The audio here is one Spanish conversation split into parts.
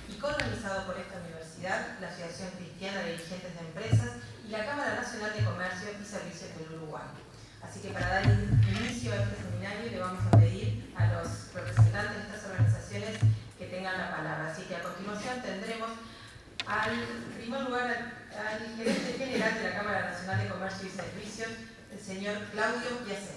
y coorganizado por esta universidad, la Asociación Cristiana de Dirigentes de Empresas y la Cámara Nacional de Comercio y Servicios del Uruguay. Así que para dar inicio a este seminario le vamos a pedir a los representantes de estas organizaciones que tengan la palabra. Así que a continuación tendremos en primer lugar al gerente general de la Cámara Nacional de Comercio y Servicios, el señor Claudio Piacenza.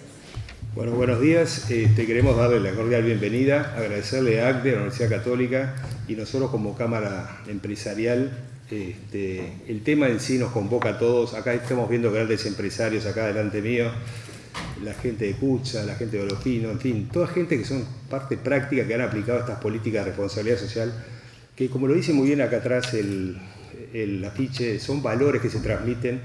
Bueno, buenos días. Queremos darle la cordial bienvenida, agradecerle a ACDE, a la Universidad Católica, y nosotros como Cámara Empresarial. El tema en sí nos convoca a todos. Acá estamos viendo grandes empresarios acá delante mío, la gente de Cucha, la gente de Olofino, en fin, toda gente que son parte práctica que han aplicado estas políticas de responsabilidad social, que como lo dice muy bien acá atrás el afiche, son valores que se transmiten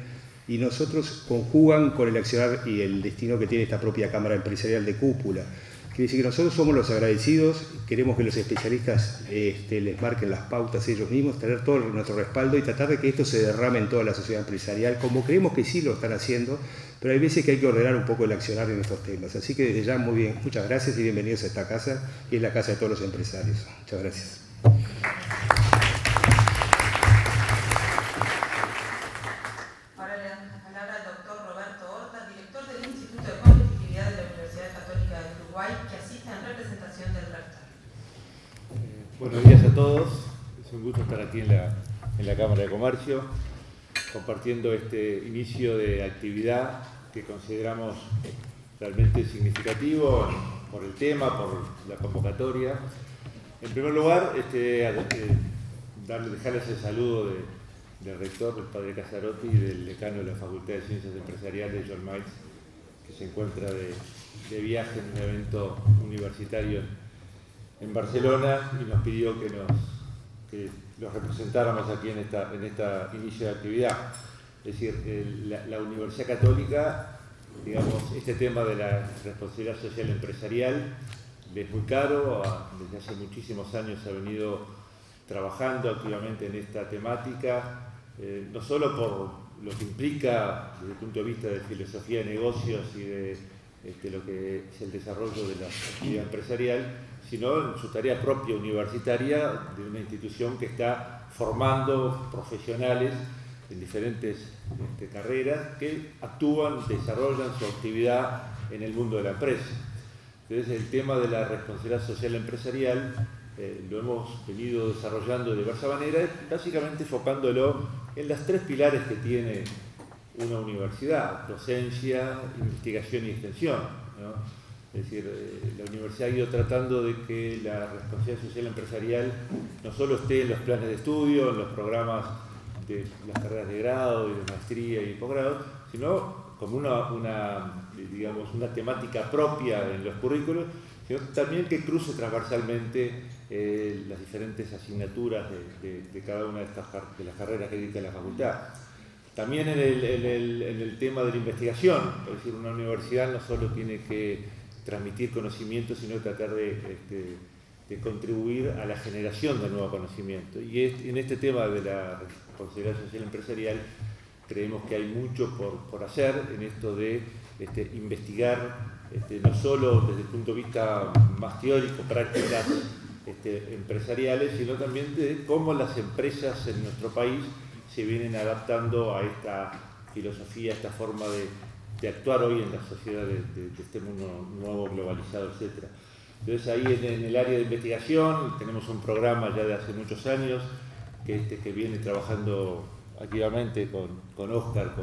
y nosotros conjugan con el accionar y el destino que tiene esta propia Cámara Empresarial de Cúpula. Quiere decir que nosotros somos los agradecidos, queremos que los especialistas les marquen las pautas ellos mismos, tener todo nuestro respaldo y tratar de que esto se derrame en toda la sociedad empresarial, como creemos que sí lo están haciendo, pero hay veces que hay que ordenar un poco el accionar en estos temas. Así que desde ya, muy bien, muchas gracias y bienvenidos a esta casa, que es la casa de todos los empresarios. Muchas gracias. Ahora le damos la palabra al doctor Roberto Horta, director del Instituto de Competitividad de la Universidad Católica del Uruguay, que asiste en representación del rector. Buenos días a todos, es un gusto estar aquí en la Cámara de Comercio, compartiendo este inicio de actividad que consideramos realmente significativo por el tema, por la convocatoria. En primer lugar, dejarles el saludo del rector, del padre Casarotti, y del decano de la Facultad de Ciencias Empresariales, John Miles, que se encuentra de viaje en un evento universitario en Barcelona y nos pidió que los representáramos aquí en esta inicio de actividad. Es decir, la Universidad Católica, digamos, este tema de la responsabilidad social empresarial le es muy caro. Desde hace muchísimos años ha venido trabajando activamente en esta temática, no solo por lo que implica desde el punto de vista de filosofía de negocios y de lo que es el desarrollo de la actividad empresarial, sino en su tarea propia universitaria de una institución que está formando profesionales en diferentes carreras que actúan, desarrollan su actividad en el mundo de la empresa. Entonces, el tema de la responsabilidad social empresarial lo hemos venido desarrollando de diversas maneras, básicamente enfocándolo en las tres pilares que tiene una universidad: docencia, investigación y extensión, ¿no? Es decir, la universidad ha ido tratando de que la responsabilidad social empresarial no solo esté en los planes de estudio, en los programas de las carreras de grado y de maestría y posgrado, sino como una temática propia en los currículos, sino también que cruce transversalmente las diferentes asignaturas de cada una de las carreras que dicta la facultad. También en el tema de la investigación, es decir, una universidad no solo tiene que transmitir conocimiento, sino tratar de contribuir a la generación de nuevo conocimiento. Y en este tema de la responsabilidad social empresarial creemos que hay mucho por hacer en esto de investigar, no solo desde el punto de vista más teórico, prácticas empresariales, sino también de cómo las empresas en nuestro país se vienen adaptando a esta filosofía, a esta forma de actuar hoy en la sociedad de este mundo nuevo, globalizado, etc. Entonces ahí en el área de investigación tenemos un programa ya de hace muchos años que viene trabajando activamente con Oscar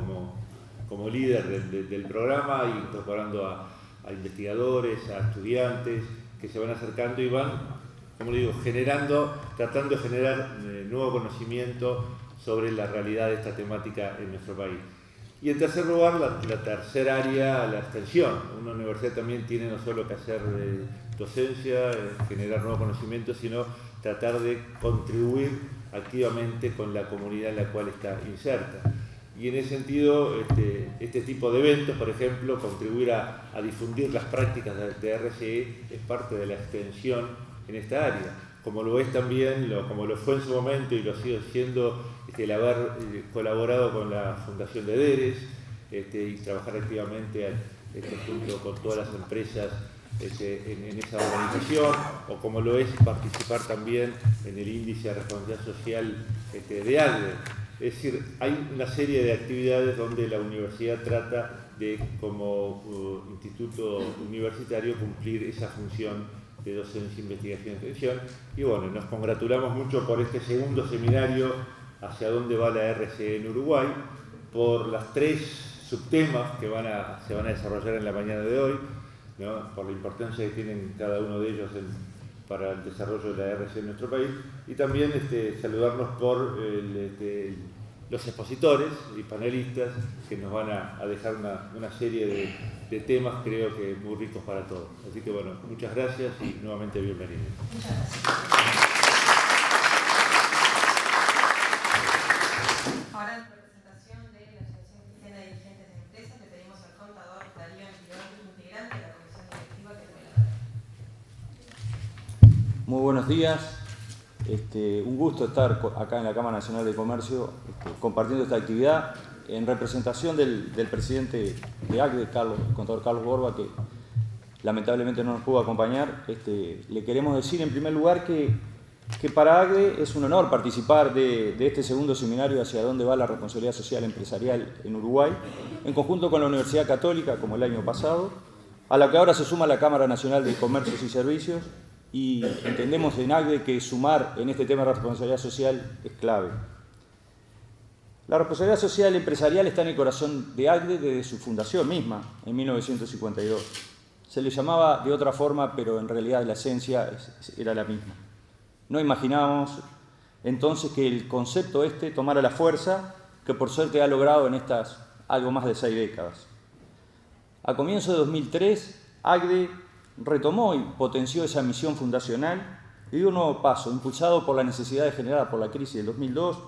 como líder del programa, y incorporando a investigadores, a estudiantes que se van acercando y van, como le digo, tratando de generar nuevo conocimiento sobre la realidad de esta temática en nuestro país. Y en tercer lugar, la tercera área, la extensión. Una universidad también tiene no solo que hacer docencia, generar nuevo conocimiento, sino tratar de contribuir activamente con la comunidad en la cual está inserta. Y en ese sentido, este tipo de eventos, por ejemplo, contribuir a difundir las prácticas de RCE es parte de la extensión en esta área, como lo es también, como lo fue en su momento y lo sigue siendo el haber colaborado con la Fundación de DERES y trabajar activamente junto con todas las empresas en esa organización, o como lo es participar también en el índice de responsabilidad social de ACDE. Es decir, hay una serie de actividades donde la universidad trata de, como instituto universitario, cumplir esa función de docencia, investigación y extensión. Y bueno, nos congratulamos mucho por este segundo seminario hacia dónde va la RCE en Uruguay, por las 3 subtemas que se van a desarrollar en la mañana de hoy, ¿no? Por la importancia que tienen cada uno de ellos para el desarrollo de la RCE en nuestro país, y también saludarnos por los expositores y panelistas que nos van a dejar una serie de temas, creo que muy ricos para todos. Así que bueno, muchas gracias y nuevamente bienvenidos. Muchas gracias. Ahora, en representación de la Asociación Cristiana de Dirigentes de Empresas, le pedimos al contador Darío Antidón, integrante de la Comisión Directiva, que tome la palabra. Muy buenos días. Un gusto estar acá en la Cámara Nacional de Comercio compartiendo esta actividad en representación del presidente de ACDE, el contador Carlos Borba, que lamentablemente no nos pudo acompañar. Le queremos decir en primer lugar que para ACDE es un honor participar de este segundo seminario hacia dónde va la responsabilidad social empresarial en Uruguay, en conjunto con la Universidad Católica, como el año pasado, a la que ahora se suma la Cámara Nacional de Comercios y Servicios, y entendemos en ACDE que sumar en este tema de responsabilidad social es clave. La responsabilidad social empresarial está en el corazón de ACDE desde su fundación misma, en 1952. Se le llamaba de otra forma, pero en realidad la esencia era la misma. No imaginábamos entonces que el concepto tomara la fuerza que por suerte ha logrado en estas algo más de 6 décadas. A comienzos de 2003, ACDE retomó y potenció esa misión fundacional y dio un nuevo paso, impulsado por la necesidad generada por la crisis del 2002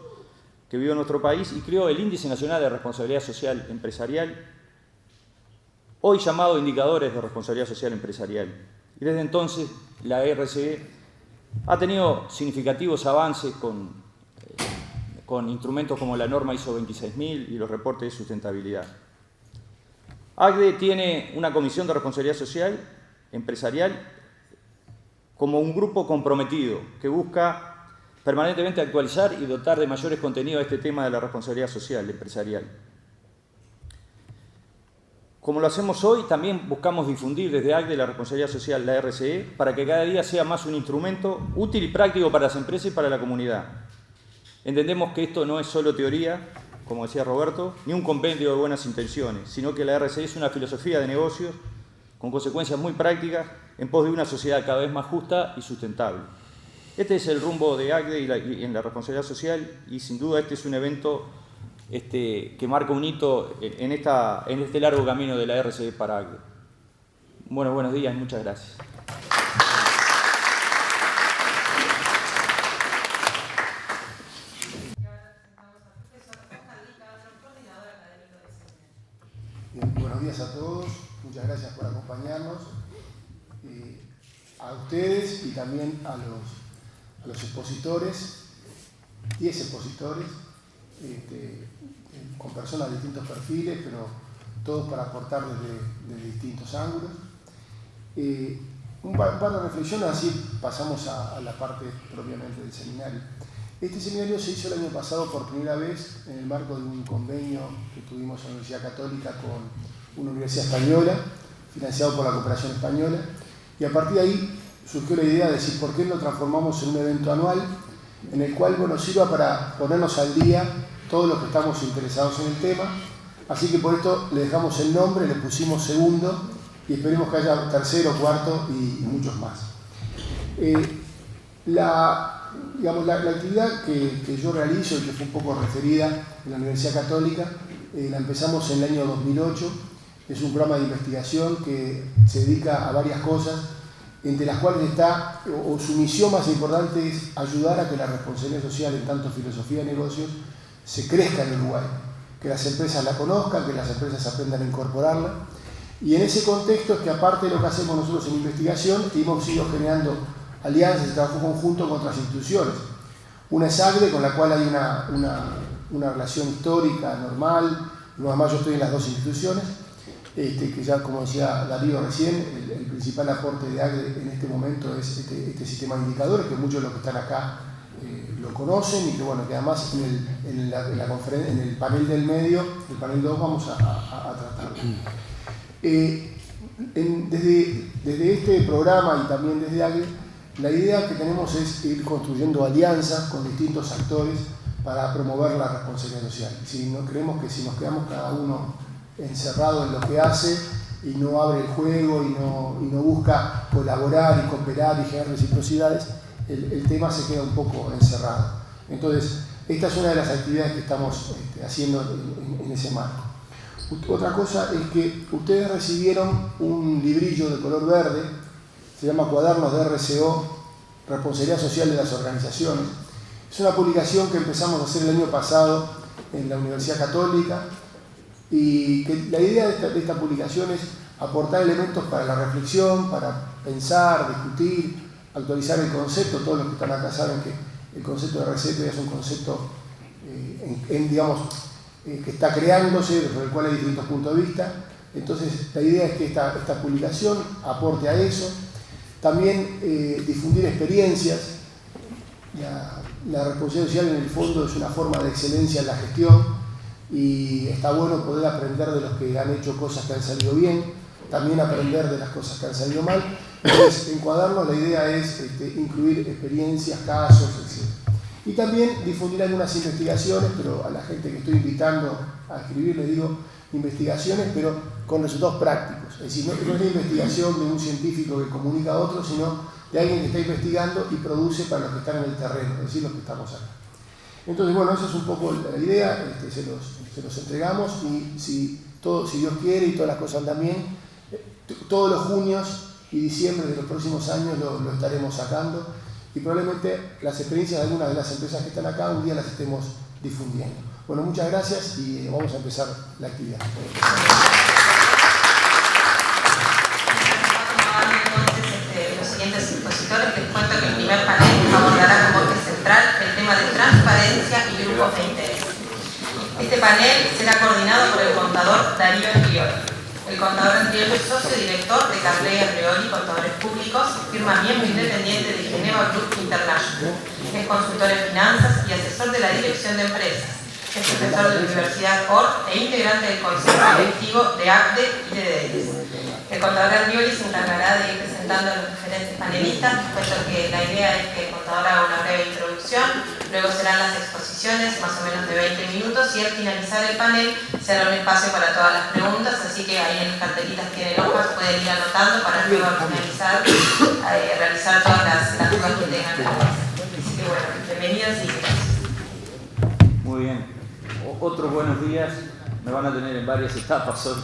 que vivió nuestro país, y creó el Índice Nacional de Responsabilidad Social Empresarial, hoy llamado Indicadores de Responsabilidad Social Empresarial. Y desde entonces la RCE ha tenido significativos avances con instrumentos como la norma ISO 26000 y los reportes de sustentabilidad. ACDE tiene una comisión de responsabilidad social empresarial como un grupo comprometido que busca permanentemente actualizar y dotar de mayores contenidos a este tema de la responsabilidad social empresarial. Como lo hacemos hoy, también buscamos difundir desde ACDE la responsabilidad social, la RCE, para que cada día sea más un instrumento útil y práctico para las empresas y para la comunidad. Entendemos que esto no es solo teoría, como decía Roberto, ni un compendio de buenas intenciones, sino que la RCE es una filosofía de negocios con consecuencias muy prácticas en pos de una sociedad cada vez más justa y sustentable. Este es el rumbo de ACDE en la responsabilidad social, y sin duda este es un evento que marca un hito en este largo camino de la RCE para ACDE. Bueno, buenos días y muchas gracias. Bien, buenos días a todos, muchas gracias por acompañarnos, a ustedes y también a los expositores, 10 expositores, con personas de distintos perfiles, pero todos para aportar desde distintos ángulos. Un par de reflexiones, así pasamos a la parte propiamente del seminario. Este seminario se hizo el año pasado por primera vez en el marco de un convenio que tuvimos en la Universidad Católica con una universidad española, financiado por la Cooperación Española, y a partir de ahí surgió la idea de decir por qué lo transformamos en un evento anual en el cual sirva para ponernos al día todos los que estamos interesados en el tema. Así que por esto le dejamos el nombre, le pusimos segundo y esperemos que haya tercero, cuarto y muchos más. La actividad que yo realizo y que fue un poco referida en la Universidad Católica, la empezamos en el año 2008. Es un programa de investigación que se dedica a varias cosas, entre las cuales su misión más importante es ayudar a que la responsabilidad social en tanto filosofía y negocios se crezca en Uruguay, que las empresas la conozcan, que las empresas aprendan a incorporarla. Y en ese contexto es que, aparte de lo que hacemos nosotros en investigación, hemos ido generando alianzas y trabajo conjunto con otras instituciones. Una es ACDE, con la cual hay una relación histórica, normal, y además yo estoy en las dos instituciones, que ya como decía Darío recién, el principal aporte de ACDE en este momento es este sistema de indicadores, que muchos de los que están acá lo conocen y que bueno, que además en el panel del medio, el panel 2, vamos a tratarlo. Desde este programa y también desde ACDE, la idea que tenemos es ir construyendo alianzas con distintos actores para promover la responsabilidad social. Si no creemos que si nos quedamos cada uno encerrado en lo que hace y no abre el juego y no busca colaborar y cooperar y generar reciprocidades, el tema se queda un poco encerrado. Entonces, esta es una de las actividades que estamos haciendo en ese marco. Otra cosa es que ustedes recibieron un librillo de color verde, se llama Cuadernos de RCO, Responsabilidad Social de las Organizaciones. Es una publicación que empezamos a hacer el año pasado en la Universidad Católica y que la idea de esta publicación es aportar elementos para la reflexión, para pensar, discutir, actualizar el concepto. Todos los que están acá saben que el concepto de RCO es un concepto que está creándose, sobre el cual hay distintos puntos de vista. Entonces, la idea es que esta publicación aporte a eso. También difundir experiencias. La responsabilidad social en el fondo es una forma de excelencia en la gestión y está bueno poder aprender de los que han hecho cosas que han salido bien, también aprender de las cosas que han salido mal. Entonces, en Cuadernos la idea es incluir experiencias, casos, etc. Y también difundir algunas investigaciones, pero a la gente que estoy invitando a escribir le digo investigaciones, pero con resultados prácticos. Es decir, no es la investigación de un científico que comunica a otro, sino de alguien que está investigando y produce para los que están en el terreno, es decir, los que estamos acá. Entonces, bueno, esa es un poco la idea, se los entregamos y si Dios quiere y todas las cosas andan bien, todos los junios y diciembre de los próximos años lo estaremos sacando y probablemente las experiencias de algunas de las empresas que están acá un día las estemos difundiendo. Bueno, muchas gracias y vamos a empezar la actividad. Los siguientes expositores, les cuento que el primer panel abordará como eje central el tema de transparencia y grupos de interés. Este panel será coordinado por el contador Darío Andrioli. El contador Andrioli es socio director de Carley Andrioli Contadores Públicos, firma miembro independiente de Geneva Group International. Es consultor en finanzas y asesor de la dirección de empresas. Es profesor de la Universidad OR e integrante del Consejo Directivo de ACDE y de DEDES. El contador Andrioli se encargará de ir presentando a los diferentes panelistas, puesto que la idea es que el contador haga una breve introducción, luego serán las exposiciones, más o menos de 20 minutos, y al finalizar el panel será un espacio para todas las preguntas, así que ahí en las carpetitas tienen hojas, pueden ir anotando para luego al finalizar realizar todas las dudas que tengan. Así que bueno, bienvenidos y gracias. Muy bien. Otros buenos días, me van a tener en varias etapas hoy.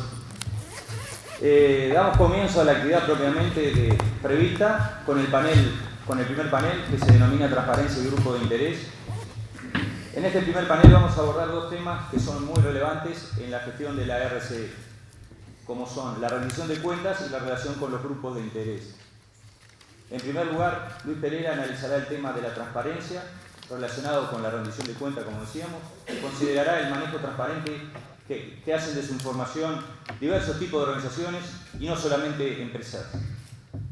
Damos comienzo a la actividad propiamente prevista con el primer panel que se denomina Transparencia y Grupo de Interés. En este primer panel vamos a abordar dos temas que son muy relevantes en la gestión de la RCE, como son la rendición de cuentas y la relación con los grupos de interés. En primer lugar, Luis Pereira analizará el tema de la transparencia relacionado con la rendición de cuentas, como decíamos, considerará el manejo transparente que hacen de su información diversos tipos de organizaciones y no solamente empresas.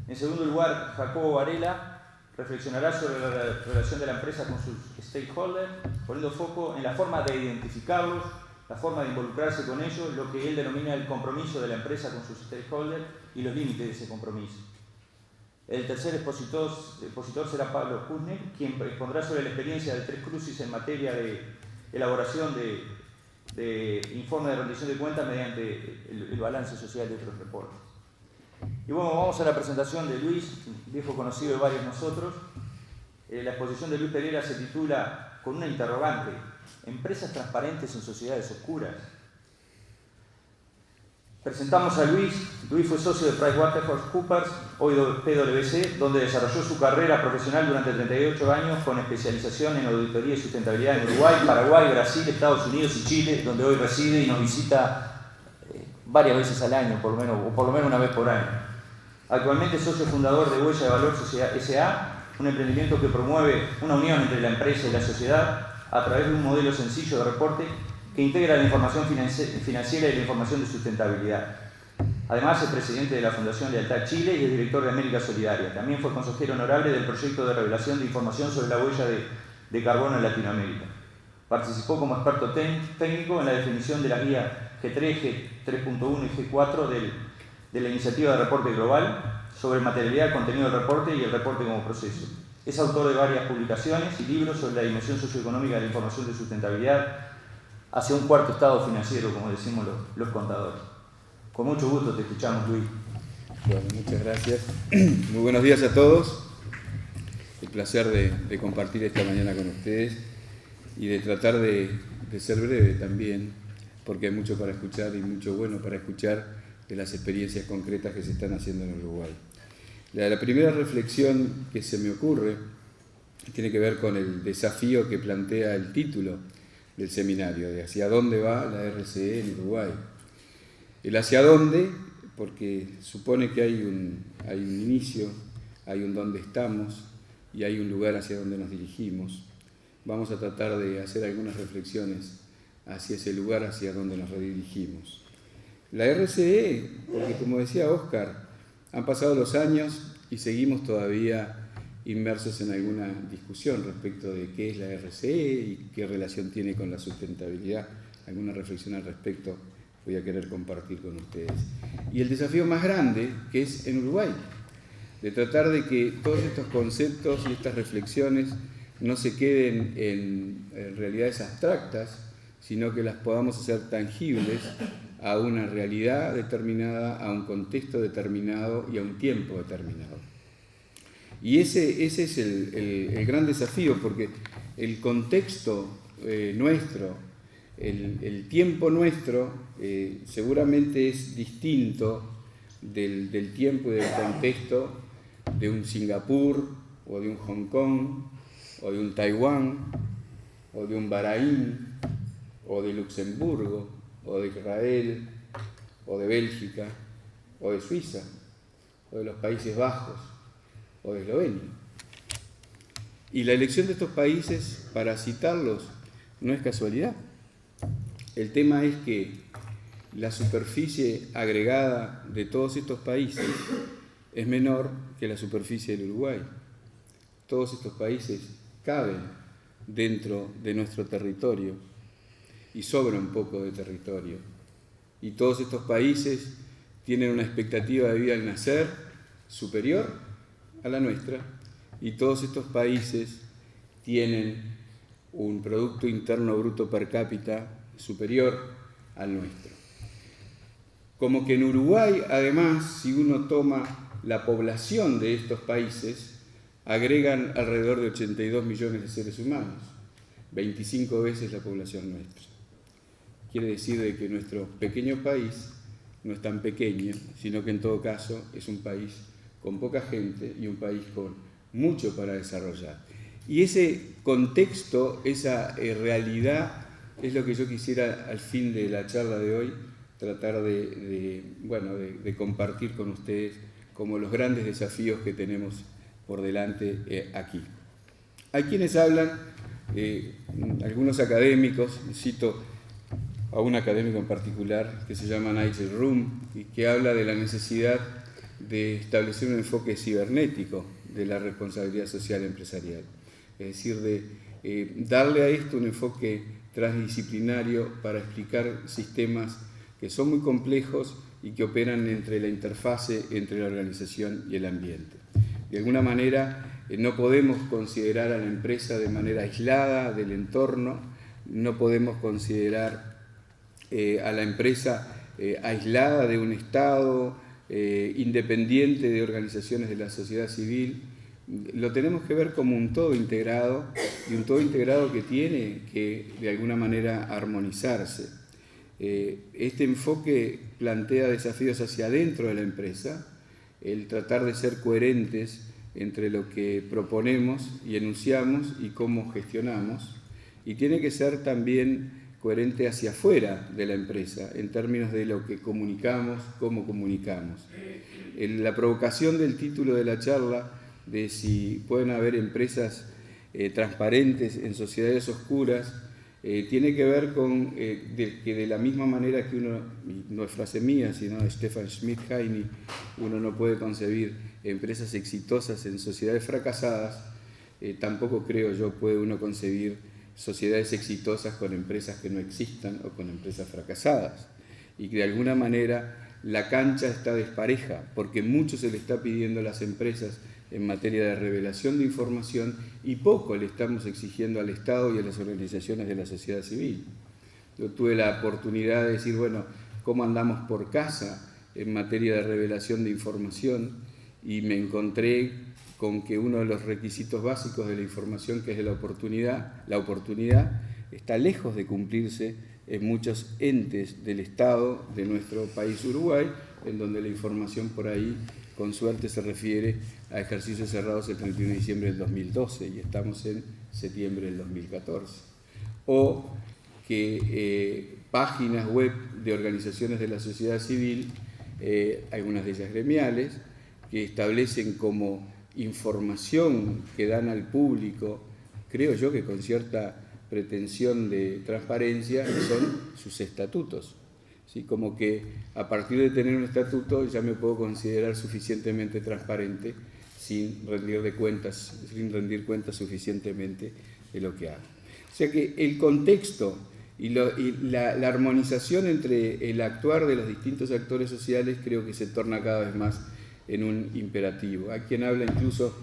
En segundo lugar, Jacobo Varela reflexionará sobre la relación de la empresa con sus stakeholders, poniendo foco en la forma de identificarlos, la forma de involucrarse con ellos, lo que él denomina el compromiso de la empresa con sus stakeholders y los límites de ese compromiso. El tercer expositor será Pablo Kuznik, quien expondrá sobre la experiencia de Tres Crucis en materia de elaboración de informe de rendición de cuentas mediante el balance social de otros reportes. Y bueno, vamos a la presentación de Luis, viejo conocido de varios de nosotros. La exposición de Luis Pereira se titula con una interrogante: ¿empresas transparentes en sociedades oscuras? Presentamos a Luis. Luis fue socio de PricewaterhouseCoopers, hoy PwC, donde desarrolló su carrera profesional durante 38 años con especialización en auditoría y sustentabilidad en Uruguay, Paraguay, Brasil, Estados Unidos y Chile, donde hoy reside y nos visita varias veces al año, por lo menos una vez por año. Actualmente es socio fundador de Huella de Valor S.A., un emprendimiento que promueve una unión entre la empresa y la sociedad a través de un modelo sencillo de reporte que integra la información financiera y la información de sustentabilidad. Además, es presidente de la Fundación Lealtad Chile y es director de América Solidaria. También fue consejero honorable del proyecto de revelación de información sobre la huella de carbono en Latinoamérica. Participó como experto técnico en la definición de la guía G3, G3.1 y G4 de la iniciativa de reporte global sobre materialidad, contenido del reporte y el reporte como proceso. Es autor de varias publicaciones y libros sobre la dimensión socioeconómica de la información de sustentabilidad hacia un cuarto estado financiero, como decimos los contadores. Con mucho gusto te escuchamos, Luis. Bueno, muchas gracias. Muy buenos días a todos. El placer de compartir esta mañana con ustedes y de tratar de ser breve también, porque hay mucho para escuchar y mucho bueno para escuchar de las experiencias concretas que se están haciendo en Uruguay. La primera reflexión que se me ocurre tiene que ver con el desafío que plantea el título del seminario, de hacia dónde va la RCE en Uruguay. El hacia dónde, porque supone que hay un inicio, hay un dónde estamos y hay un lugar hacia donde nos dirigimos. Vamos a tratar de hacer algunas reflexiones hacia ese lugar, hacia donde nos redirigimos. La RCE, porque como decía Óscar, han pasado los años y seguimos todavía inmersos en alguna discusión respecto de qué es la RCE y qué relación tiene con la sustentabilidad. Alguna reflexión al respecto voy a querer compartir con ustedes. Y el desafío más grande, que es en Uruguay, de tratar de que todos estos conceptos y estas reflexiones no se queden en realidades abstractas, sino que las podamos hacer tangibles a una realidad determinada, a un contexto determinado y a un tiempo determinado. Y ese es el gran desafío, porque el contexto nuestro, el tiempo nuestro, seguramente es distinto del tiempo y del contexto de un Singapur, o de un Hong Kong, o de un Taiwán, o de un Bahrein, o de Luxemburgo, o de Israel, o de Bélgica, o de Suiza, o de los Países Bajos, o de Eslovenia. Y la elección de estos países, para citarlos, no es casualidad. El tema es que la superficie agregada de todos estos países es menor que la superficie del Uruguay. Todos estos países caben dentro de nuestro territorio y sobra un poco de territorio. Y todos estos países tienen una expectativa de vida al nacer superior a la nuestra, y todos estos países tienen un Producto Interno Bruto per cápita superior al nuestro. Como que en Uruguay, además, si uno toma la población de estos países, agregan alrededor de 82 millones de seres humanos, 25 veces la población nuestra. Quiere decir de que nuestro pequeño país no es tan pequeño, sino que en todo caso es un país con poca gente y un país con mucho para desarrollar. Y ese contexto, esa realidad, es lo que yo quisiera al fin de la charla de hoy tratar de compartir con ustedes como los grandes desafíos que tenemos por delante aquí. Hay quienes hablan, algunos académicos, cito a un académico en particular que se llama Nigel Room, y que habla de la necesidad de establecer un enfoque cibernético de la responsabilidad social empresarial. Es decir, de darle a esto un enfoque transdisciplinario para explicar sistemas que son muy complejos y que operan entre la interfase entre la organización y el ambiente. De alguna manera, no podemos considerar a la empresa de manera aislada del entorno, no podemos considerar a la empresa aislada de un Estado, independiente de organizaciones de la sociedad civil. Lo tenemos que ver como un todo integrado, y un todo integrado que tiene que de alguna manera armonizarse. Este enfoque plantea desafíos hacia adentro de la empresa, el tratar de ser coherentes entre lo que proponemos y enunciamos y cómo gestionamos, y tiene que ser también coherente hacia afuera de la empresa, en términos de lo que comunicamos, cómo comunicamos. La provocación del título de la charla, de si pueden haber empresas transparentes en sociedades oscuras, tiene que ver con que de la misma manera que uno, no es frase mía, sino de Stefan Schmidt-Heine, uno no puede concebir empresas exitosas en sociedades fracasadas, tampoco creo yo puede uno concebir sociedades exitosas con empresas que no existan o con empresas fracasadas. Y que de alguna manera la cancha está despareja, porque mucho se le está pidiendo a las empresas en materia de revelación de información y poco le estamos exigiendo al Estado y a las organizaciones de la sociedad civil. Yo tuve la oportunidad de decir, bueno, ¿cómo andamos por casa en materia de revelación de información? Y me encontré con que uno de los requisitos básicos de la información, que es la oportunidad, está lejos de cumplirse en muchos entes del Estado de nuestro país Uruguay, en donde la información por ahí, con suerte, se refiere a ejercicios cerrados el 31 de diciembre del 2012 y estamos en septiembre del 2014. O que páginas web de organizaciones de la sociedad civil, algunas de ellas gremiales, que establecen como información que dan al público, creo yo que con cierta pretensión de transparencia, son sus estatutos. ¿Sí? Como que a partir de tener un estatuto ya me puedo considerar suficientemente transparente sin rendir cuentas suficientemente de lo que hago. O sea que el contexto y la armonización entre el actuar de los distintos actores sociales creo que se torna cada vez más en un imperativo. Hay quien habla incluso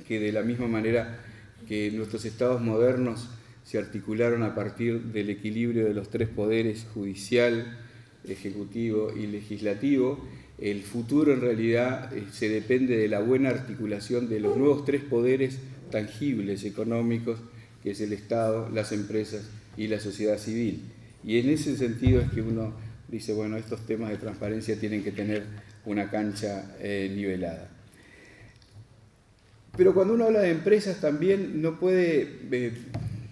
que de la misma manera que nuestros estados modernos se articularon a partir del equilibrio de los tres poderes, judicial, ejecutivo y legislativo, el futuro en realidad se depende de la buena articulación de los nuevos tres poderes tangibles, económicos, que es el Estado, las empresas y la sociedad civil. Y en ese sentido es que uno dice, bueno, estos temas de transparencia tienen que tener una cancha nivelada. Pero cuando uno habla de empresas también no puede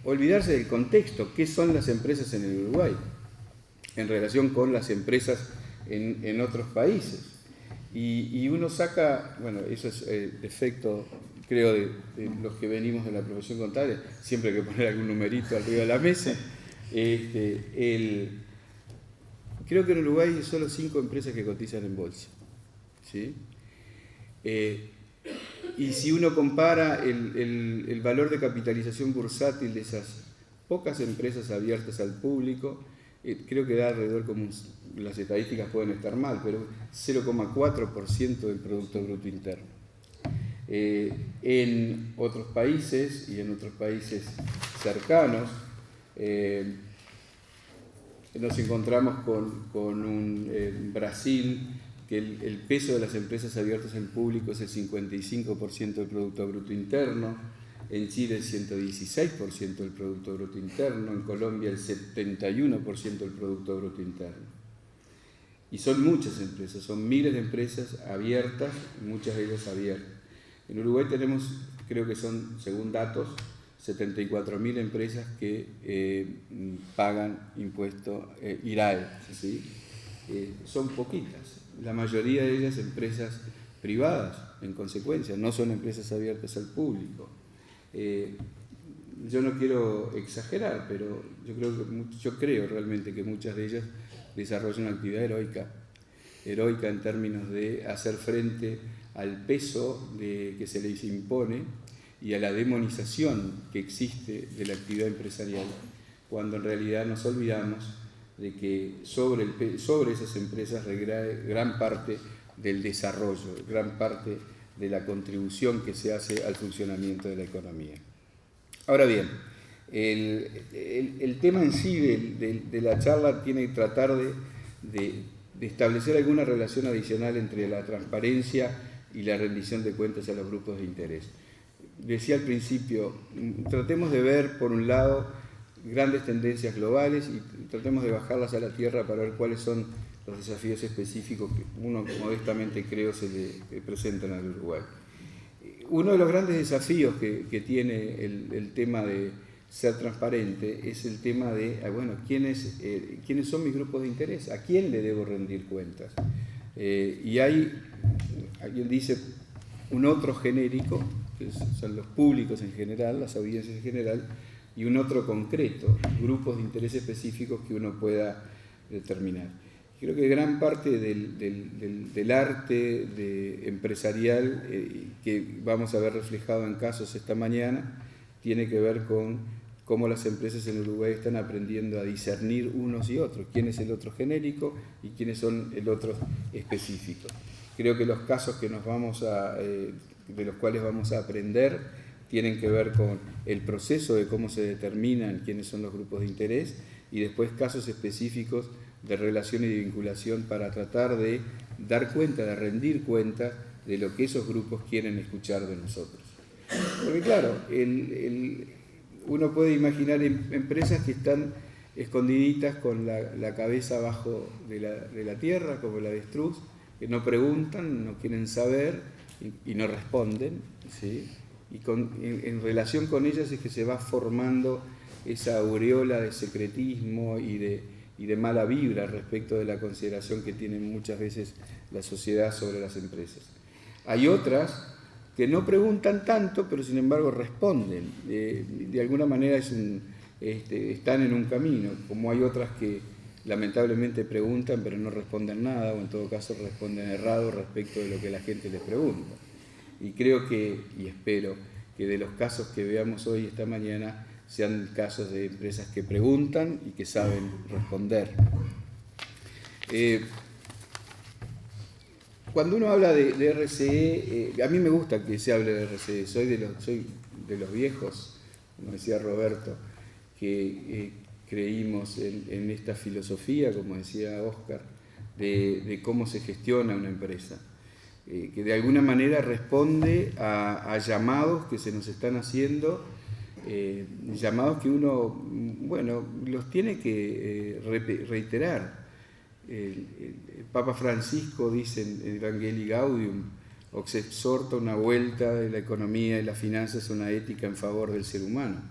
olvidarse del contexto. ¿Qué son las empresas en el Uruguay en relación con las empresas en otros países? Y uno saca, bueno, eso es defecto, creo, de los que venimos de la profesión contable, siempre hay que poner algún numerito arriba de la mesa. Creo que en Uruguay hay solo 5 empresas que cotizan en bolsa. ¿Sí? Y si uno compara el valor de capitalización bursátil de esas pocas empresas abiertas al público, creo que da alrededor, como las estadísticas pueden estar mal, pero 0,4% del Producto Bruto Interno. En otros países y en otros países cercanos, nos encontramos con un Brasil, que el peso de las empresas abiertas al público es el 55% del Producto Bruto Interno, en Chile el 116% del Producto Bruto Interno, en Colombia el 71% del Producto Bruto Interno. Y son muchas empresas, son miles de empresas abiertas, muchas de ellas abiertas. En Uruguay tenemos, creo que son, según datos, 74.000 empresas que pagan impuesto IRAE, ¿sí? Son poquitas, la mayoría de ellas empresas privadas, en consecuencia, no son empresas abiertas al público. Yo no quiero exagerar, pero yo creo realmente que muchas de ellas desarrollan una actividad heroica en términos de hacer frente al peso que se les impone y a la demonización que existe de la actividad empresarial, cuando en realidad nos olvidamos de que sobre esas empresas recae gran parte del desarrollo, gran parte de la contribución que se hace al funcionamiento de la economía. Ahora bien, el tema en sí de la charla tiene que tratar de establecer alguna relación adicional entre la transparencia y la rendición de cuentas a los grupos de interés. Decía al principio, tratemos de ver, por un lado, grandes tendencias globales y tratemos de bajarlas a la tierra para ver cuáles son los desafíos específicos que uno modestamente creo se le presentan al Uruguay. Uno de los grandes desafíos que tiene el tema de ser transparente es el tema de, bueno, ¿quiénes son mis grupos de interés? ¿A quién le debo rendir cuentas? Y hay, alguien dice, un otro genérico, que son los públicos en general, las audiencias en general, y un otro concreto, grupos de interés específicos que uno pueda determinar. Creo que gran parte del arte empresarial que vamos a ver reflejado en casos esta mañana tiene que ver con cómo las empresas en Uruguay están aprendiendo a discernir unos y otros, quién es el otro genérico y quiénes son el otro específico. Creo que los casos que de los cuales vamos a aprender tienen que ver con el proceso de cómo se determinan quiénes son los grupos de interés y después casos específicos de relación y de vinculación para tratar de dar cuenta, de rendir cuenta de lo que esos grupos quieren escuchar de nosotros. Porque claro, uno puede imaginar empresas que están escondiditas con la cabeza abajo de la tierra, como la avestruz, que no preguntan, no quieren saber y no responden, ¿sí? Y en relación con ellas es que se va formando esa aureola de secretismo y de mala vibra respecto de la consideración que tiene muchas veces la sociedad sobre las empresas. Hay otras que no preguntan tanto, pero sin embargo responden. De alguna manera están en un camino, como hay otras que lamentablemente preguntan pero no responden nada, o en todo caso responden errado respecto de lo que la gente les pregunta. Y creo y espero que de los casos que veamos hoy, esta mañana, sean casos de empresas que preguntan y que saben responder. Cuando uno habla de RCE, a mí me gusta que se hable de RCE, soy de los viejos, como decía Roberto, que creímos en esta filosofía, como decía Oscar, de cómo se gestiona una empresa, que de alguna manera responde a llamados que se nos están haciendo, llamados que uno, los tiene que reiterar. El Papa Francisco dice en Evangelii Gaudium, os exhorta una vuelta de la economía y las finanzas a una ética en favor del ser humano.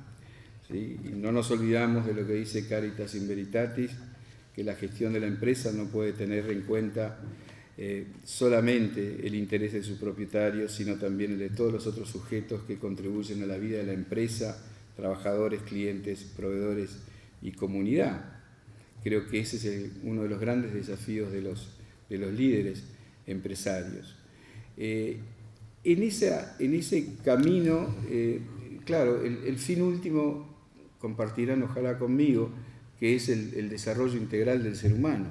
¿Sí? Y no nos olvidamos de lo que dice Caritas in Veritatis, que la gestión de la empresa no puede tener en cuenta solamente el interés de su propietario, sino también el de todos los otros sujetos que contribuyen a la vida de la empresa, trabajadores, clientes, proveedores y comunidad. Creo que ese es uno de los grandes desafíos de los líderes empresarios. En ese camino, claro, el fin último, compartirán ojalá conmigo, que es el desarrollo integral del ser humano.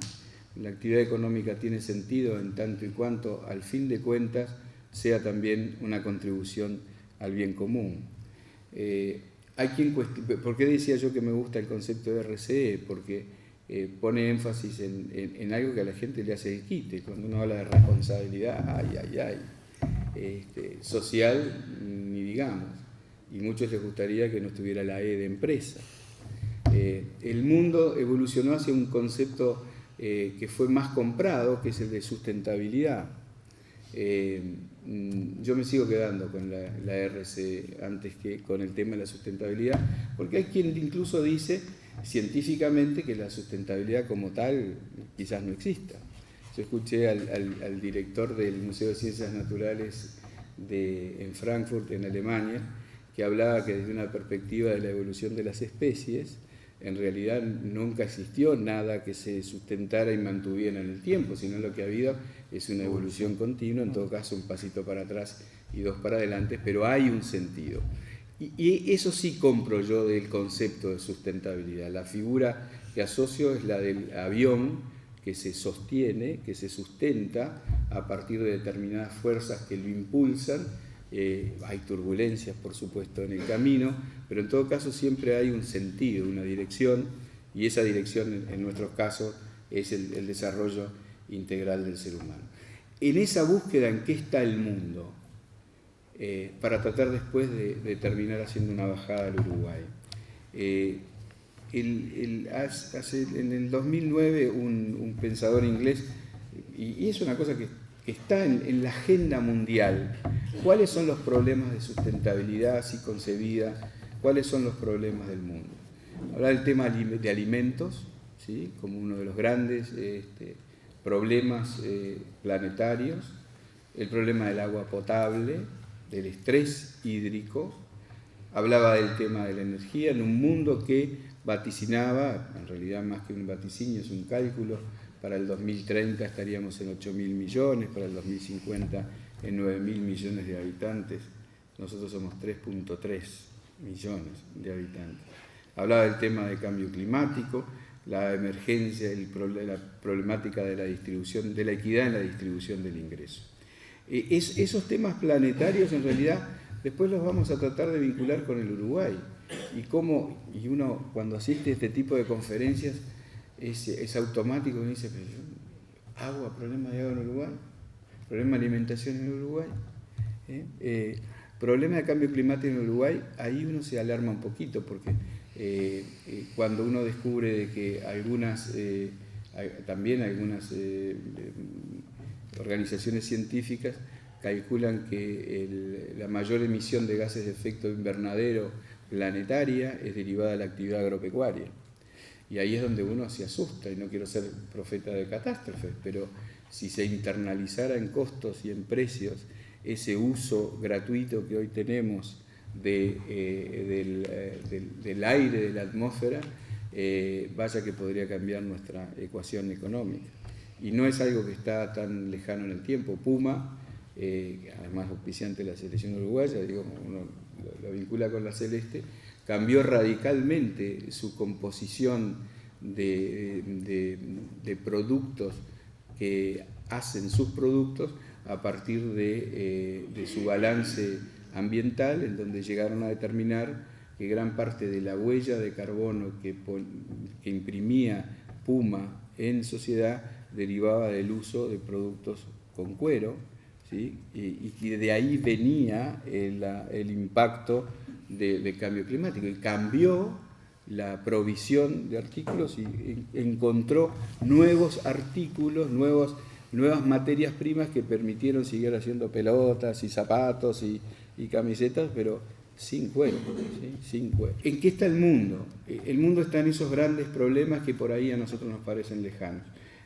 La actividad económica tiene sentido en tanto y cuanto, al fin de cuentas, sea también una contribución al bien común. ¿Por qué decía yo que me gusta el concepto de RCE? Porque pone énfasis en algo que a la gente le hace el quite. Cuando uno habla de responsabilidad, social, ni digamos. Y muchos les gustaría que no estuviera la E de empresa. El mundo evolucionó hacia un concepto que fue más comprado, que es el de sustentabilidad. Yo me sigo quedando con la RC antes que con el tema de la sustentabilidad, porque hay quien incluso dice científicamente que la sustentabilidad como tal quizás no exista. Yo escuché al director del Museo de Ciencias Naturales en Frankfurt, en Alemania, que hablaba que desde una perspectiva de la evolución de las especies, en realidad nunca existió nada que se sustentara y mantuviera en el tiempo, sino lo que ha habido es una evolución continua, en todo caso un pasito para atrás y dos para adelante, pero hay un sentido. Y eso sí compro yo del concepto de sustentabilidad. La figura que asocio es la del avión que se sostiene, que se sustenta a partir de determinadas fuerzas que lo impulsan. Hay turbulencias, por supuesto, en el camino, pero en todo caso siempre hay un sentido, una dirección, y esa dirección, en nuestros casos, es el desarrollo integral del ser humano. En esa búsqueda, ¿en qué está el mundo? Para tratar después de terminar haciendo una bajada al Uruguay. En el 2009, un pensador inglés, y es una cosa que está en la agenda mundial. ¿Cuáles son los problemas de sustentabilidad así concebida? ¿Cuáles son los problemas del mundo? Hablar del tema de alimentos, ¿sí? Como uno de los grandes problemas planetarios, el problema del agua potable, del estrés hídrico, hablaba del tema de la energía en un mundo que vaticinaba, en realidad más que un vaticinio, es un cálculo, para el 2030 estaríamos en 8.000 millones, para el 2050 en 9.000 millones de habitantes. Nosotros somos 3.3 millones de habitantes. Hablaba del tema de cambio climático, la emergencia, la problemática de la distribución, de la equidad en la distribución del ingreso. Esos temas planetarios en realidad después los vamos a tratar de vincular con el Uruguay. Y uno cuando asiste a este tipo de conferencias es automático y dice, agua, problema de agua en Uruguay, problema de alimentación en Uruguay, problema de cambio climático en Uruguay, ahí uno se alarma un poquito porque cuando uno descubre de que también algunas organizaciones científicas calculan que la mayor emisión de gases de efecto invernadero planetaria es derivada de la actividad agropecuaria. Y ahí es donde uno se asusta, y no quiero ser profeta de catástrofes, pero si se internalizara en costos y en precios ese uso gratuito que hoy tenemos del aire, de la atmósfera, vaya que podría cambiar nuestra ecuación económica. Y no es algo que está tan lejano en el tiempo. Puma, además auspiciante de la selección uruguaya, uno lo vincula con la celeste, cambió radicalmente su composición de productos que hacen sus productos a partir de su balance ambiental, en donde llegaron a determinar que gran parte de la huella de carbono que imprimía Puma en sociedad derivaba del uso de productos con cuero, ¿sí? y de ahí venía el impacto de cambio climático, y cambió la provisión de artículos y encontró nuevos artículos, nuevas materias primas que permitieron seguir haciendo pelotas y zapatos y camisetas, pero sin cuero, ¿sí? Sin cuero. ¿En qué está el mundo? El mundo está en esos grandes problemas que por ahí a nosotros nos parecen lejanos.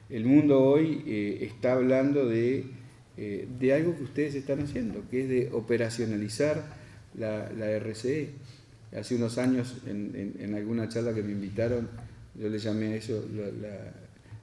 El mundo hoy está hablando de algo que ustedes están haciendo, que es de operacionalizar la RCE. Hace unos años, en alguna charla que me invitaron, yo le llamé a eso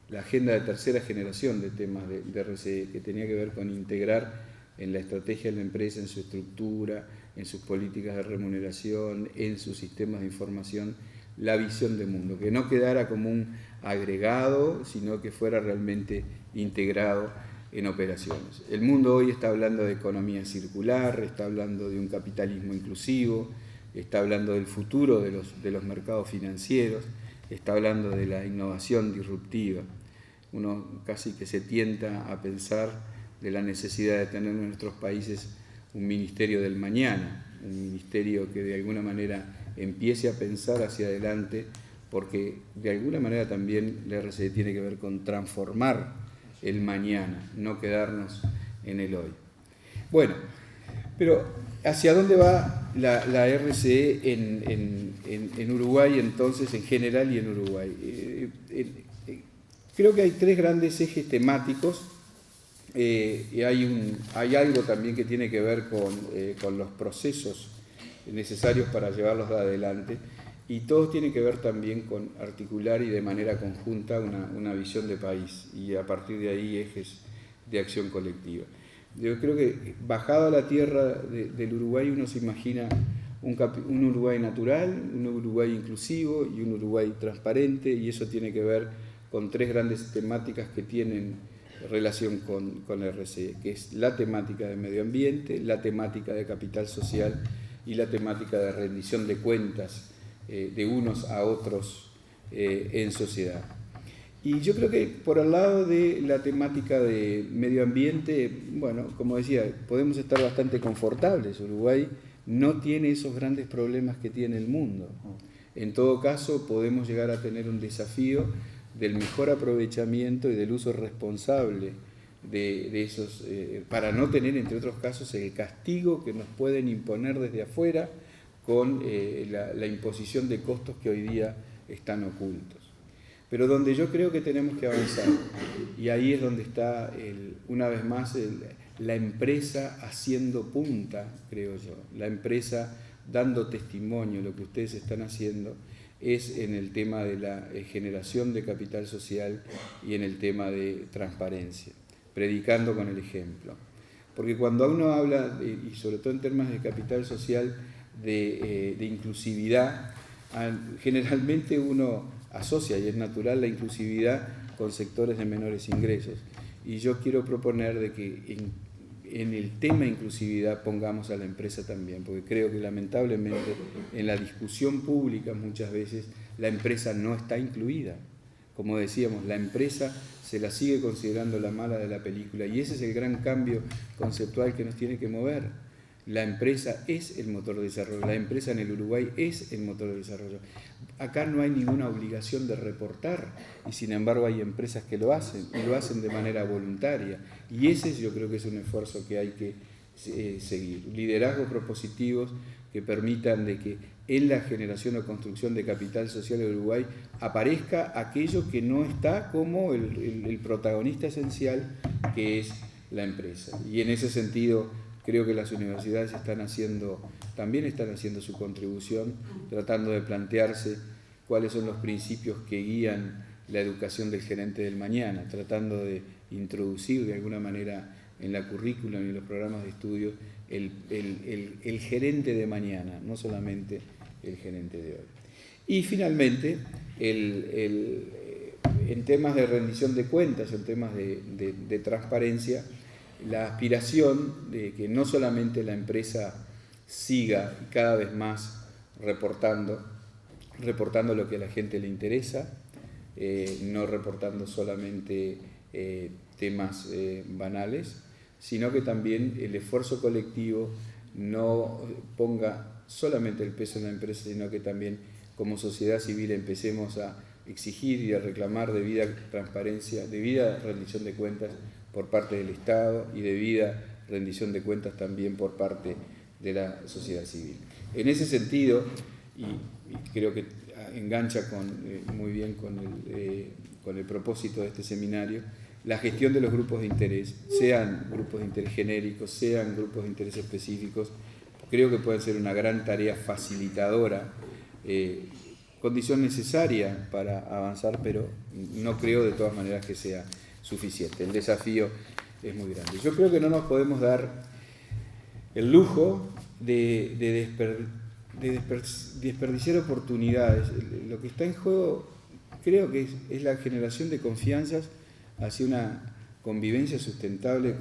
la agenda de tercera generación de temas de RCE, que tenía que ver con integrar en la estrategia de la empresa, en su estructura, en sus políticas de remuneración, en sus sistemas de información, la visión de mundo, que no quedara como un agregado, sino que fuera realmente integrado en operaciones. El mundo hoy está hablando de economía circular, está hablando de un capitalismo inclusivo, está hablando del futuro de los mercados financieros, está hablando de la innovación disruptiva. Uno casi que se tienta a pensar de la necesidad de tener en nuestros países un ministerio del mañana, un ministerio que de alguna manera empiece a pensar hacia adelante, porque de alguna manera también la RCE tiene que ver con transformar el mañana, no quedarnos en el hoy. Bueno, pero ¿hacia dónde va la RCE en Uruguay entonces, en general y en Uruguay? Creo que hay tres grandes ejes temáticos. Y hay algo también que tiene que ver con los procesos necesarios para llevarlos adelante, y todo tiene que ver también con articular y de manera conjunta una visión de país, y a partir de ahí ejes de acción colectiva. Yo creo que bajado a la tierra del Uruguay uno se imagina un Uruguay natural, un Uruguay inclusivo y un Uruguay transparente, y eso tiene que ver con tres grandes temáticas que tienen relación con la RCE, que es la temática de medio ambiente, la temática de capital social y la temática de rendición de cuentas de unos a otros en sociedad. Y yo creo que por el lado de la temática de medio ambiente, bueno, como decía, podemos estar bastante confortables. Uruguay no tiene esos grandes problemas que tiene el mundo. En todo caso, podemos llegar a tener un desafío del mejor aprovechamiento y del uso responsable de esos, para no tener, entre otros casos, el castigo que nos pueden imponer desde afuera con la imposición de costos que hoy día están ocultos. Pero donde yo creo que tenemos que avanzar, y ahí es donde está, una vez más, la empresa haciendo punta, creo yo, la empresa dando testimonio de lo que ustedes están haciendo es en el tema de la generación de capital social y en el tema de transparencia, predicando con el ejemplo. Porque cuando uno habla, y sobre todo en términos de capital social, de inclusividad, generalmente uno asocia, y es natural, la inclusividad con sectores de menores ingresos. Y yo quiero proponer de que en el tema inclusividad pongamos a la empresa también, porque creo que lamentablemente en la discusión pública muchas veces la empresa no está incluida. Como decíamos, la empresa se la sigue considerando la mala de la película, y ese es el gran cambio conceptual que nos tiene que mover. La empresa es el motor de desarrollo, la empresa en el Uruguay es el motor de desarrollo. Acá no hay ninguna obligación de reportar, y sin embargo hay empresas que lo hacen, y lo hacen de manera voluntaria. Y ese yo creo que es un esfuerzo que hay que seguir. Liderazgos propositivos que permitan de que en la generación o construcción de capital social de Uruguay aparezca aquello que no está como el protagonista esencial, que es la empresa. Y en ese sentido creo que las universidades también están haciendo su contribución, tratando de plantearse cuáles son los principios que guían la educación del gerente del mañana, tratando de introducir de alguna manera en la currícula y en los programas de estudio el gerente de mañana, no solamente el gerente de hoy. Y finalmente, en temas de rendición de cuentas, en temas de transparencia, la aspiración de que no solamente la empresa siga cada vez más reportando lo que a la gente le interesa, no reportando solamente temas banales, sino que también el esfuerzo colectivo no ponga solamente el peso en la empresa, sino que también como sociedad civil empecemos a exigir y a reclamar debida transparencia, debida rendición de cuentas por parte del Estado y debida rendición de cuentas también por parte de la sociedad civil. En ese sentido, y creo que engancha muy bien con el propósito de este seminario, la gestión de los grupos de interés, sean grupos de interés genéricos, sean grupos de interés específicos, creo que pueden ser una gran tarea facilitadora, condición necesaria para avanzar, pero no creo de todas maneras que sea suficiente. El desafío es muy grande. Yo creo que no nos podemos dar el lujo de desperdiciar oportunidades. Lo que está en juego creo que es la generación de confianzas hacia una convivencia sustentable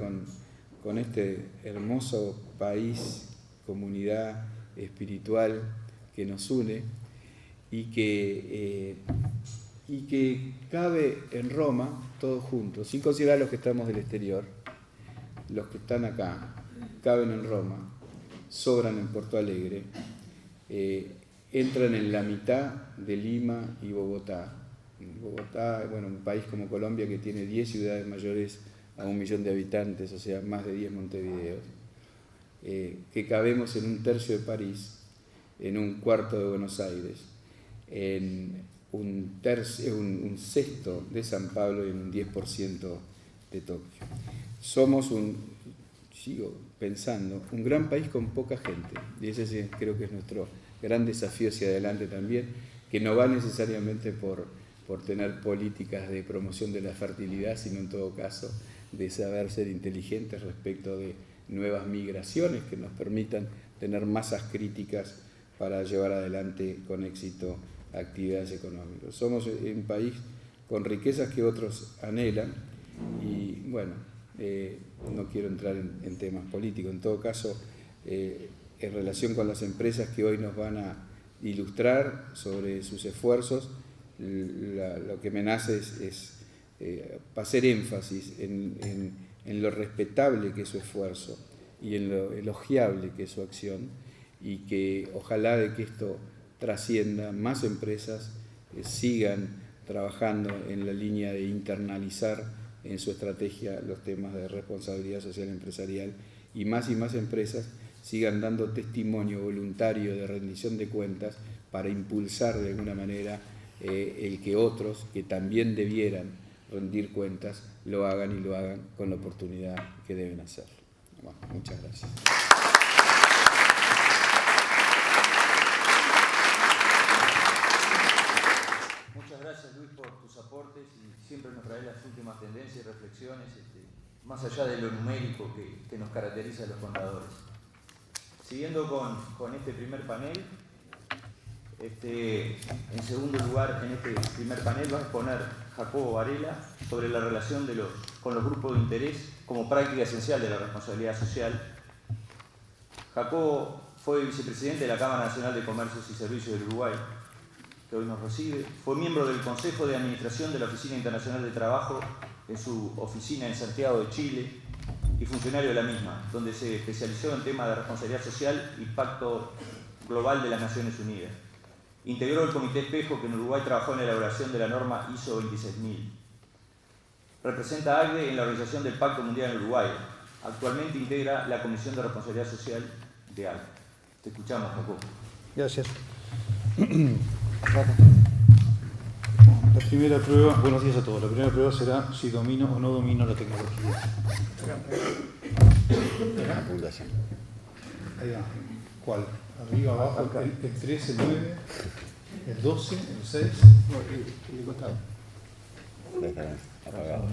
con este hermoso país, comunidad espiritual que nos une y que cabe en Roma todos juntos, sin considerar los que estamos del exterior, los que están acá, caben en Roma, sobran en Porto Alegre, entran en la mitad de Lima y Bogotá. Bogotá, bueno, un país como Colombia que tiene 10 ciudades mayores a 1 millón de habitantes, o sea, más de 10 Montevideos, que cabemos en 1/3 de París, en 1/4 de Buenos Aires, en 1/6 de San Pablo y en un 10% de Tokio. Somos sigo pensando, un gran país con poca gente, y ese creo que es nuestro gran desafío hacia adelante también, que no va necesariamente por tener políticas de promoción de la fertilidad, sino en todo caso de saber ser inteligentes respecto de nuevas migraciones que nos permitan tener masas críticas para llevar adelante con éxito actividades económicas. Somos un país con riquezas que otros anhelan y bueno, no quiero entrar en temas políticos, en todo caso en relación con las empresas que hoy nos van a ilustrar sobre sus esfuerzos, lo que me nace es hacer énfasis en lo respetable que es su esfuerzo y en lo elogiable que es su acción, y que ojalá de que esto trascienda, más empresas sigan trabajando en la línea de internalizar en su estrategia los temas de responsabilidad social empresarial, y más empresas sigan dando testimonio voluntario de rendición de cuentas para impulsar de alguna manera el que otros que también debieran rendir cuentas lo hagan, y lo hagan con la oportunidad que deben hacerlo. Bueno, muchas gracias. por tus aportes y siempre nos traes las últimas tendencias y reflexiones, más allá de lo numérico que nos caracteriza a los contadores. Siguiendo con este primer panel, en segundo lugar, en este primer panel va a exponer Jacobo Varela sobre la relación con los grupos de interés como práctica esencial de la responsabilidad social. Jacobo fue vicepresidente de la Cámara Nacional de Comercios y Servicios del Uruguay, que hoy nos recibe. Fue miembro del Consejo de Administración de la Oficina Internacional de Trabajo en su oficina en Santiago de Chile y funcionario de la misma, donde se especializó en temas de responsabilidad social y pacto global de las Naciones Unidas. Integró el Comité Espejo, que en Uruguay trabajó en la elaboración de la norma ISO 26000. Representa a ACDE en la organización del Pacto Mundial en Uruguay. Actualmente integra la Comisión de Responsabilidad Social de ACDE. Te escuchamos, Jacobo. Gracias. La primera prueba, buenos días a todos. La primera prueba será si domino o no domino la tecnología. Ahí va. ¿Cuál? Arriba, abajo, el 3, el 9, el 12, el 6. En el costado. Apagado.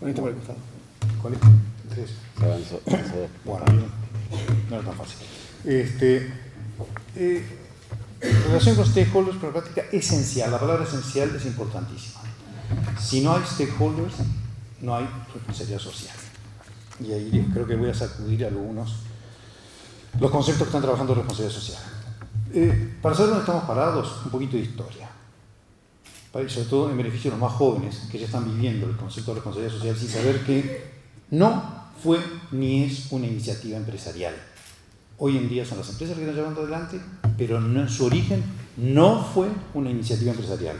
Ponete por el costado. ¿Cuál es? El 3. Se avanzó. Bueno, no era tan fácil. Relación con stakeholders, por la práctica esencial. La palabra esencial es importantísima. Si no hay stakeholders, no hay responsabilidad social. Y ahí creo que voy a sacudir algunos los conceptos que están trabajando en responsabilidad social. Para saber dónde estamos parados, un poquito de historia. Sobre todo en beneficio de los más jóvenes que ya están viviendo el concepto de responsabilidad social sin saber que no fue ni es una iniciativa empresarial. Hoy en día son las empresas que están llevando adelante, pero en su origen no fue una iniciativa empresarial.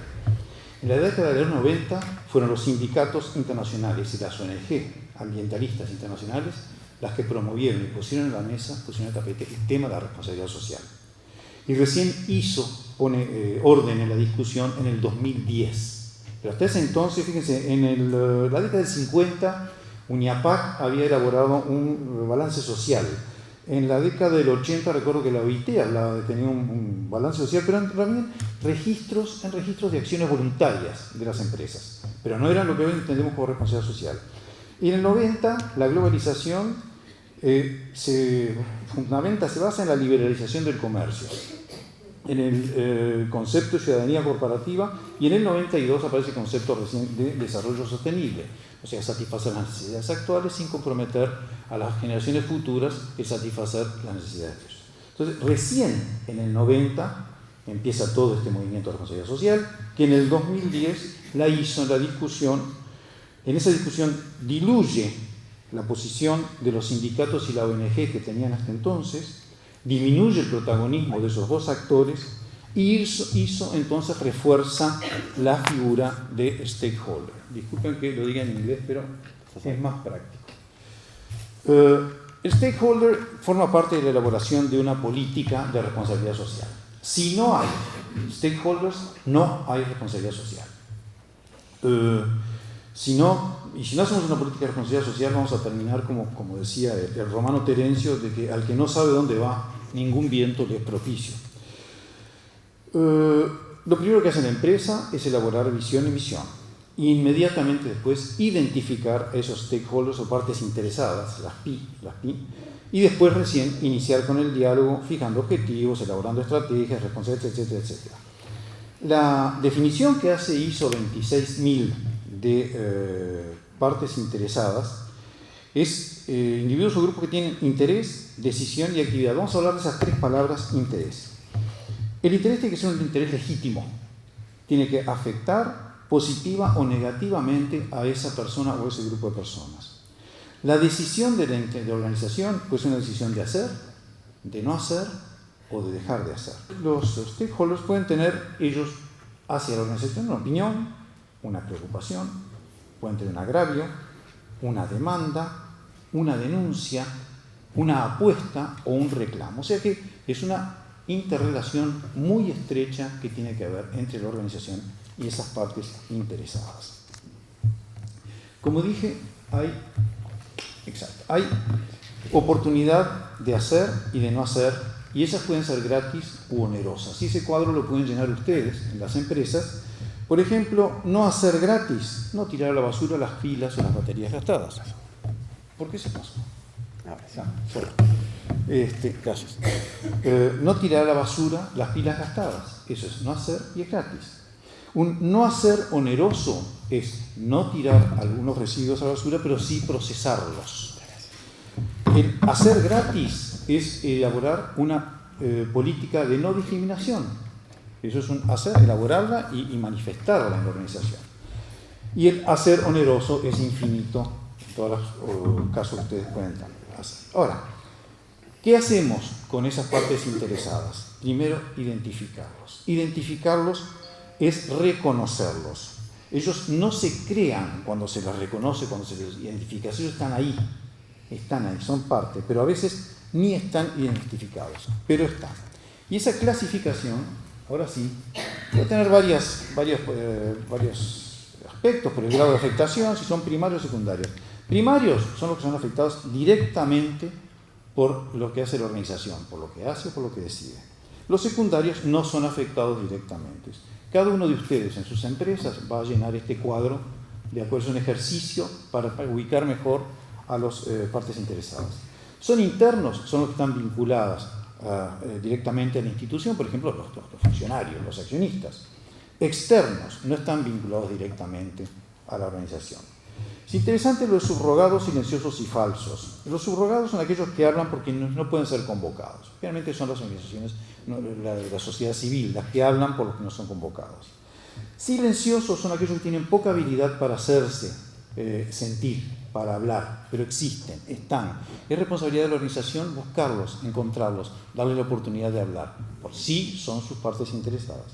En la década de los 90 fueron los sindicatos internacionales y las ONG ambientalistas internacionales las que promovieron y pusieron en la mesa, pusieron en el tapete el tema de la responsabilidad social. Y recién pone orden en la discusión en el 2010. Pero hasta ese entonces, fíjense, en la década del 50, UNIAPAC había elaborado un balance social. En la década del 80 recuerdo que la OIT hablaba de tener un balance social, pero también registros de acciones voluntarias de las empresas. Pero no eran lo que hoy entendemos como responsabilidad social. Y en el 90 la globalización se basa en la liberalización del comercio, en el concepto de ciudadanía corporativa, y en el 92 aparece el concepto de desarrollo sostenible, o sea, satisfacer las necesidades actuales sin comprometer a las generaciones futuras el satisfacer las necesidades de ellos. Entonces, recién en el 90 empieza todo este movimiento de responsabilidad social, que en el 2010 la hizo en esa discusión diluye la posición de los sindicatos y la ONG que tenían hasta entonces, disminuye el protagonismo de esos dos actores y entonces refuerza la figura de stakeholder. Disculpen que lo diga en inglés, pero es más práctico. El stakeholder forma parte de la elaboración de una política de responsabilidad social. Si no hay stakeholders, no hay responsabilidad social. Si no hacemos una política de responsabilidad social, vamos a terminar como decía el romano Terencio, de que al que no sabe dónde va, ningún viento le es propicio. Lo primero que hace la empresa es elaborar visión y misión. Inmediatamente después identificar a esos stakeholders o partes interesadas, las PI, y después recién iniciar con el diálogo, fijando objetivos, elaborando estrategias, responsabilidades, etcétera, etcétera. La definición que hace ISO 26000 de partes interesadas es individuos o grupos que tienen interés, decisión y actividad. Vamos a hablar de esas tres palabras: interés. El interés tiene que ser un interés legítimo, tiene que afectar positiva o negativamente a esa persona o ese grupo de personas. La decisión de la organización puede ser una decisión de hacer, de no hacer o de dejar de hacer. Los stakeholders pueden tener ellos hacia la organización una opinión, una preocupación, pueden tener un agravio, una demanda, una denuncia, una apuesta o un reclamo. O sea que es una interrelación muy estrecha que tiene que haber entre la organización y esas partes interesadas. Como dije, hay oportunidad de hacer y de no hacer y esas pueden ser gratis u onerosas. Y ese cuadro lo pueden llenar ustedes en las empresas. Por ejemplo, no hacer gratis, no tirar a la basura las pilas o las baterías gastadas. ¿Por qué se pasó? Solo. Gracias. No tirar a la basura las pilas gastadas. Eso es no hacer y es gratis. Un no hacer oneroso es no tirar algunos residuos a la basura, pero sí procesarlos. El hacer gratis es elaborar una política de no discriminación. Eso es un hacer, elaborarla y manifestarla en la organización. Y el hacer oneroso es infinito en todos los casos que ustedes pueden hacer. Ahora, ¿qué hacemos con esas partes interesadas? Primero, identificarlos. Identificarlos es reconocerlos. Ellos no se crean cuando se los reconoce, cuando se los identifica. Ellos están ahí, son parte, pero a veces ni están identificados, pero están. Y esa clasificación, ahora sí, puede tener varios aspectos por el grado de afectación, si son primarios o secundarios. Primarios son los que son afectados directamente por lo que hace la organización, por lo que hace o por lo que decide. Los secundarios no son afectados directamente. Cada uno de ustedes en sus empresas va a llenar este cuadro de acuerdo a un ejercicio para ubicar mejor a las partes interesadas. Son internos, son los que están vinculados directamente a la institución, por ejemplo, los funcionarios, los accionistas. Externos, no están vinculados directamente a la organización. Es interesante lo de subrogados, silenciosos y falsos. Los subrogados son aquellos que hablan porque no pueden ser convocados. Realmente son las organizaciones, la sociedad civil, las que hablan por los que no son convocados. Silenciosos son aquellos que tienen poca habilidad para hacerse sentir, para hablar, pero existen, están. Es responsabilidad de la organización buscarlos, encontrarlos, darles la oportunidad de hablar. Por sí son sus partes interesadas.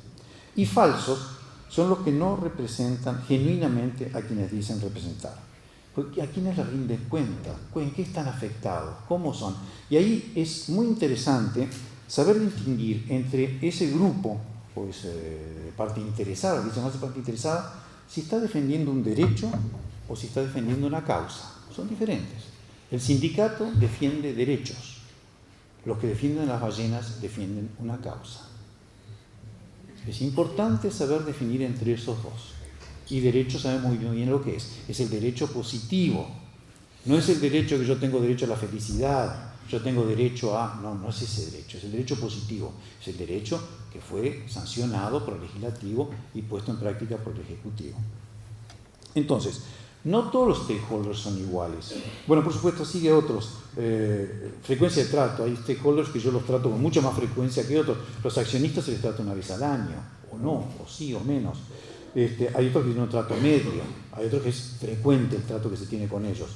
Y falsos son los que no representan genuinamente a quienes dicen representar. Porque a quienes les rinde cuenta, en qué están afectados, cómo son. Y ahí es muy interesante saber distinguir entre ese grupo, o esa parte interesada, dicen más parte interesada, si está defendiendo un derecho o si está defendiendo una causa. Son diferentes. El sindicato defiende derechos. Los que defienden las ballenas defienden una causa. Es importante saber definir entre esos dos. Y derecho sabemos muy bien lo que es. Es el derecho positivo. No es el derecho que yo tengo derecho a la felicidad, yo tengo derecho a... No es ese derecho, es el derecho positivo. Es el derecho que fue sancionado por el legislativo y puesto en práctica por el ejecutivo. Entonces, no todos los stakeholders son iguales. Bueno, por supuesto, sigue otros. Frecuencia de trato. Hay stakeholders que yo los trato con mucha más frecuencia que otros. Los accionistas se les trata una vez al año, o no, o sí, o menos. Hay otros que tienen un trato medio, hay otros que es frecuente el trato que se tiene con ellos.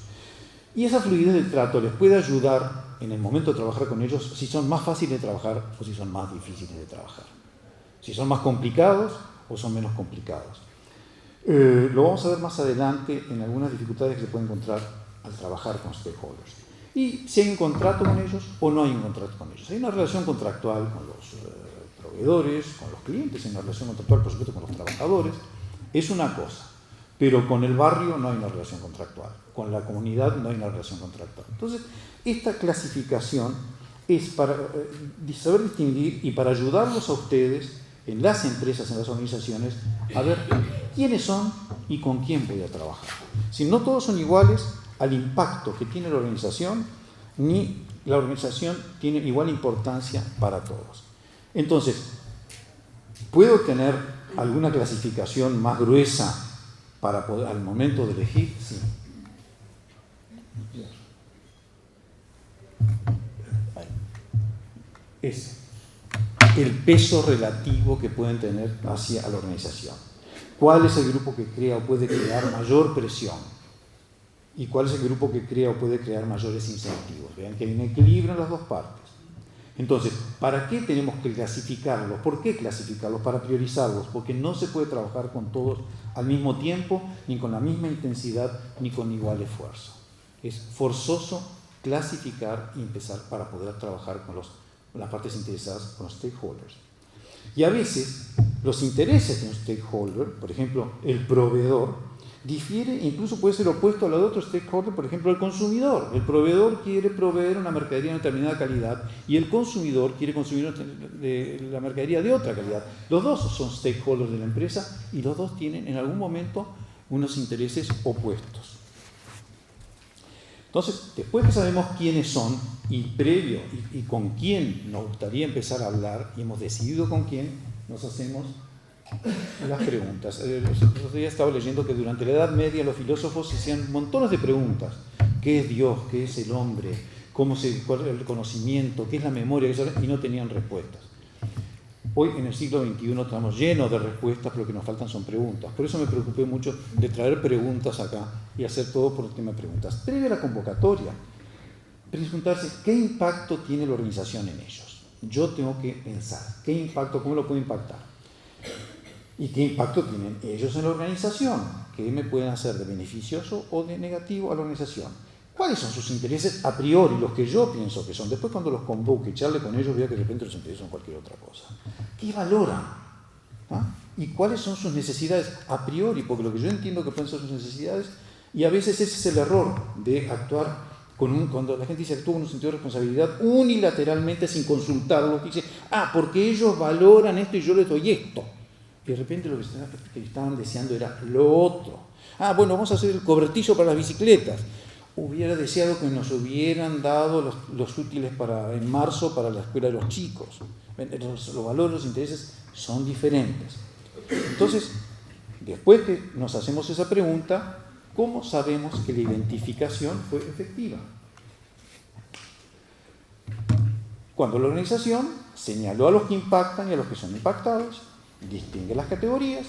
Y esa fluidez del trato les puede ayudar en el momento de trabajar con ellos si son más fáciles de trabajar o si son más difíciles de trabajar. Si son más complicados o son menos complicados. Lo vamos a ver más adelante en algunas dificultades que se pueden encontrar al trabajar con stakeholders. Y si hay un contrato con ellos o no hay un contrato con ellos. Hay una relación contractual con los proveedores, con los clientes, hay una relación contractual, por supuesto, con los trabajadores. Es una cosa. Pero con el barrio no hay una relación contractual. Con la comunidad no hay una relación contractual. Entonces, esta clasificación es para saber distinguir y para ayudarlos a ustedes en las empresas, en las organizaciones, a ver quiénes son y con quién voy a trabajar. Si no todos son iguales al impacto que tiene la organización, ni la organización tiene igual importancia para todos. Entonces, ¿puedo tener alguna clasificación más gruesa para poder, al momento de elegir? Sí. Es el peso relativo que pueden tener hacia la organización. ¿Cuál es el grupo que crea o puede crear mayor presión? ¿Y cuál es el grupo que crea o puede crear mayores incentivos? Vean que hay un equilibrio en las dos partes. Entonces, ¿para qué tenemos que clasificarlos? ¿Por qué clasificarlos? Para priorizarlos, porque no se puede trabajar con todos al mismo tiempo, ni con la misma intensidad, ni con igual esfuerzo. Es forzoso clasificar y empezar para poder trabajar con las partes interesadas, con los stakeholders. Y a veces, los intereses de un stakeholder, por ejemplo, el proveedor, Difiere, incluso puede ser opuesto a la de otro stakeholder, por ejemplo, el consumidor. El proveedor quiere proveer una mercadería de determinada calidad y el consumidor quiere consumir la mercadería de otra calidad. Los dos son stakeholders de la empresa y los dos tienen en algún momento unos intereses opuestos. Entonces, después que sabemos quiénes son y previo y con quién nos gustaría empezar a hablar y hemos decidido con quién, nos hacemos las preguntas. El otro día estaba leyendo que durante la Edad Media los filósofos se hacían montones de preguntas. ¿Qué es Dios? ¿Qué es el hombre? ¿Cuál es el conocimiento? ¿Qué es la memoria? Y no tenían respuestas. Hoy en el siglo XXI estamos llenos de respuestas, pero lo que nos faltan son preguntas. Por eso me preocupé mucho de traer preguntas acá y hacer todo por el tema de preguntas. Previo a la convocatoria, preguntarse qué impacto tiene la organización en ellos. Yo tengo que pensar qué impacto, cómo lo puedo impactar. ¿Y qué impacto tienen ellos en la organización? ¿Qué me pueden hacer de beneficioso o de negativo a la organización? ¿Cuáles son sus intereses a priori, los que yo pienso que son? Después cuando los convoque y charle con ellos, vea que de repente los intereses son cualquier otra cosa. ¿Qué valoran? ¿Ah? ¿Y cuáles son sus necesidades a priori? Porque lo que yo entiendo que pueden ser sus necesidades, y a veces ese es el error de actuar cuando la gente dice actúa con un sentido de responsabilidad unilateralmente sin consultarlos, dice, porque ellos valoran esto y yo les doy esto. Y de repente lo que estaban deseando era lo otro. Bueno, vamos a hacer el cobertizo para las bicicletas. Hubiera deseado que nos hubieran dado los útiles en marzo para la escuela de los chicos. Los valores, los intereses son diferentes. Entonces, después que nos hacemos esa pregunta, ¿cómo sabemos que la identificación fue efectiva? Cuando la organización señaló a los que impactan y a los que son impactados, distingue las categorías,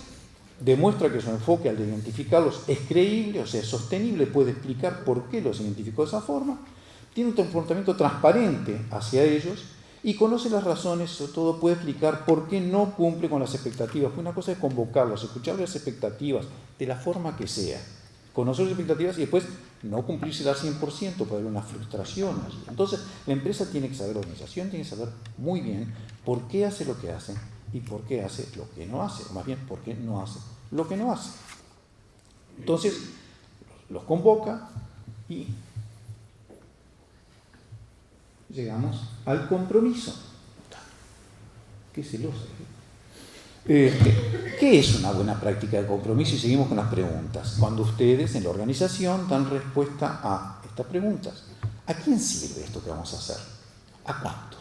demuestra que su enfoque al identificarlos es creíble, o sea, es sostenible, puede explicar por qué los identificó de esa forma, tiene un comportamiento transparente hacia ellos y conoce las razones, sobre todo puede explicar por qué no cumple con las expectativas. Pues una cosa es convocarlos, escuchar las expectativas de la forma que sea, conocer las expectativas y después no cumplirse al 100%, puede haber una frustración allí. Entonces, la empresa tiene que saber, la organización tiene que saber muy bien por qué hace lo que hace y por qué hace lo que no hace, o más bien por qué no hace lo que no hace. Entonces, los convoca y llegamos al compromiso. Qué celoso. ¿Qué es una buena práctica de compromiso? Y seguimos con las preguntas. Cuando ustedes en la organización dan respuesta a estas preguntas, ¿a quién sirve esto que vamos a hacer? ¿A cuántos?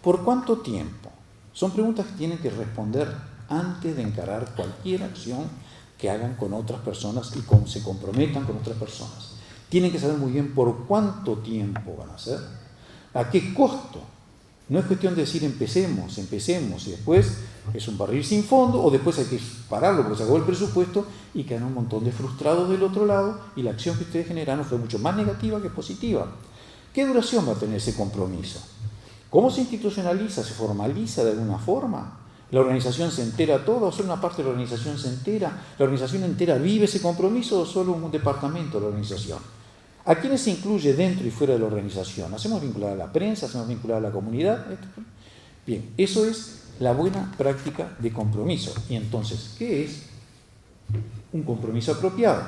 ¿Por cuánto tiempo? Son preguntas que tienen que responder antes de encarar cualquier acción que hagan con otras personas y se comprometan con otras personas. Tienen que saber muy bien por cuánto tiempo van a hacer, a qué costo. No es cuestión de decir empecemos y después es un barril sin fondo o después hay que pararlo porque se acabó el presupuesto y quedan un montón de frustrados del otro lado y la acción que ustedes generaron fue mucho más negativa que positiva. ¿Qué duración va a tener ese compromiso? ¿Cómo se institucionaliza? ¿Se formaliza de alguna forma? ¿La organización se entera toda o solo una parte de la organización se entera? ¿La organización entera vive ese compromiso o solo un departamento de la organización? ¿A quiénes se incluye dentro y fuera de la organización? ¿Hacemos vincular a la prensa? ¿Hacemos vincular a la comunidad? Bien, eso es la buena práctica de compromiso. Y entonces, ¿qué es un compromiso apropiado?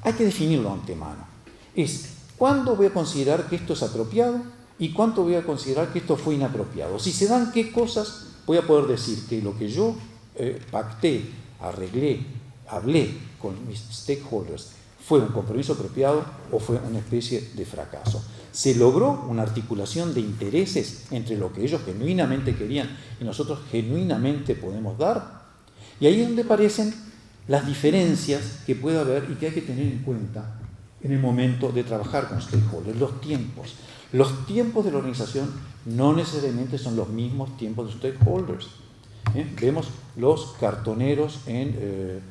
Hay que definirlo de antemano. Es, ¿cuándo voy a considerar que esto es apropiado? ¿Y cuánto voy a considerar que esto fue inapropiado? Si se dan qué cosas, voy a poder decir que lo que yo pacté, arreglé, hablé con mis stakeholders, ¿fue un compromiso apropiado o fue una especie de fracaso? ¿Se logró una articulación de intereses entre lo que ellos genuinamente querían y nosotros genuinamente podemos dar? Y ahí es donde aparecen las diferencias que puede haber y que hay que tener en cuenta en el momento de trabajar con stakeholders, los tiempos. Los tiempos de la organización no necesariamente son los mismos tiempos de stakeholders. Vemos los cartoneros en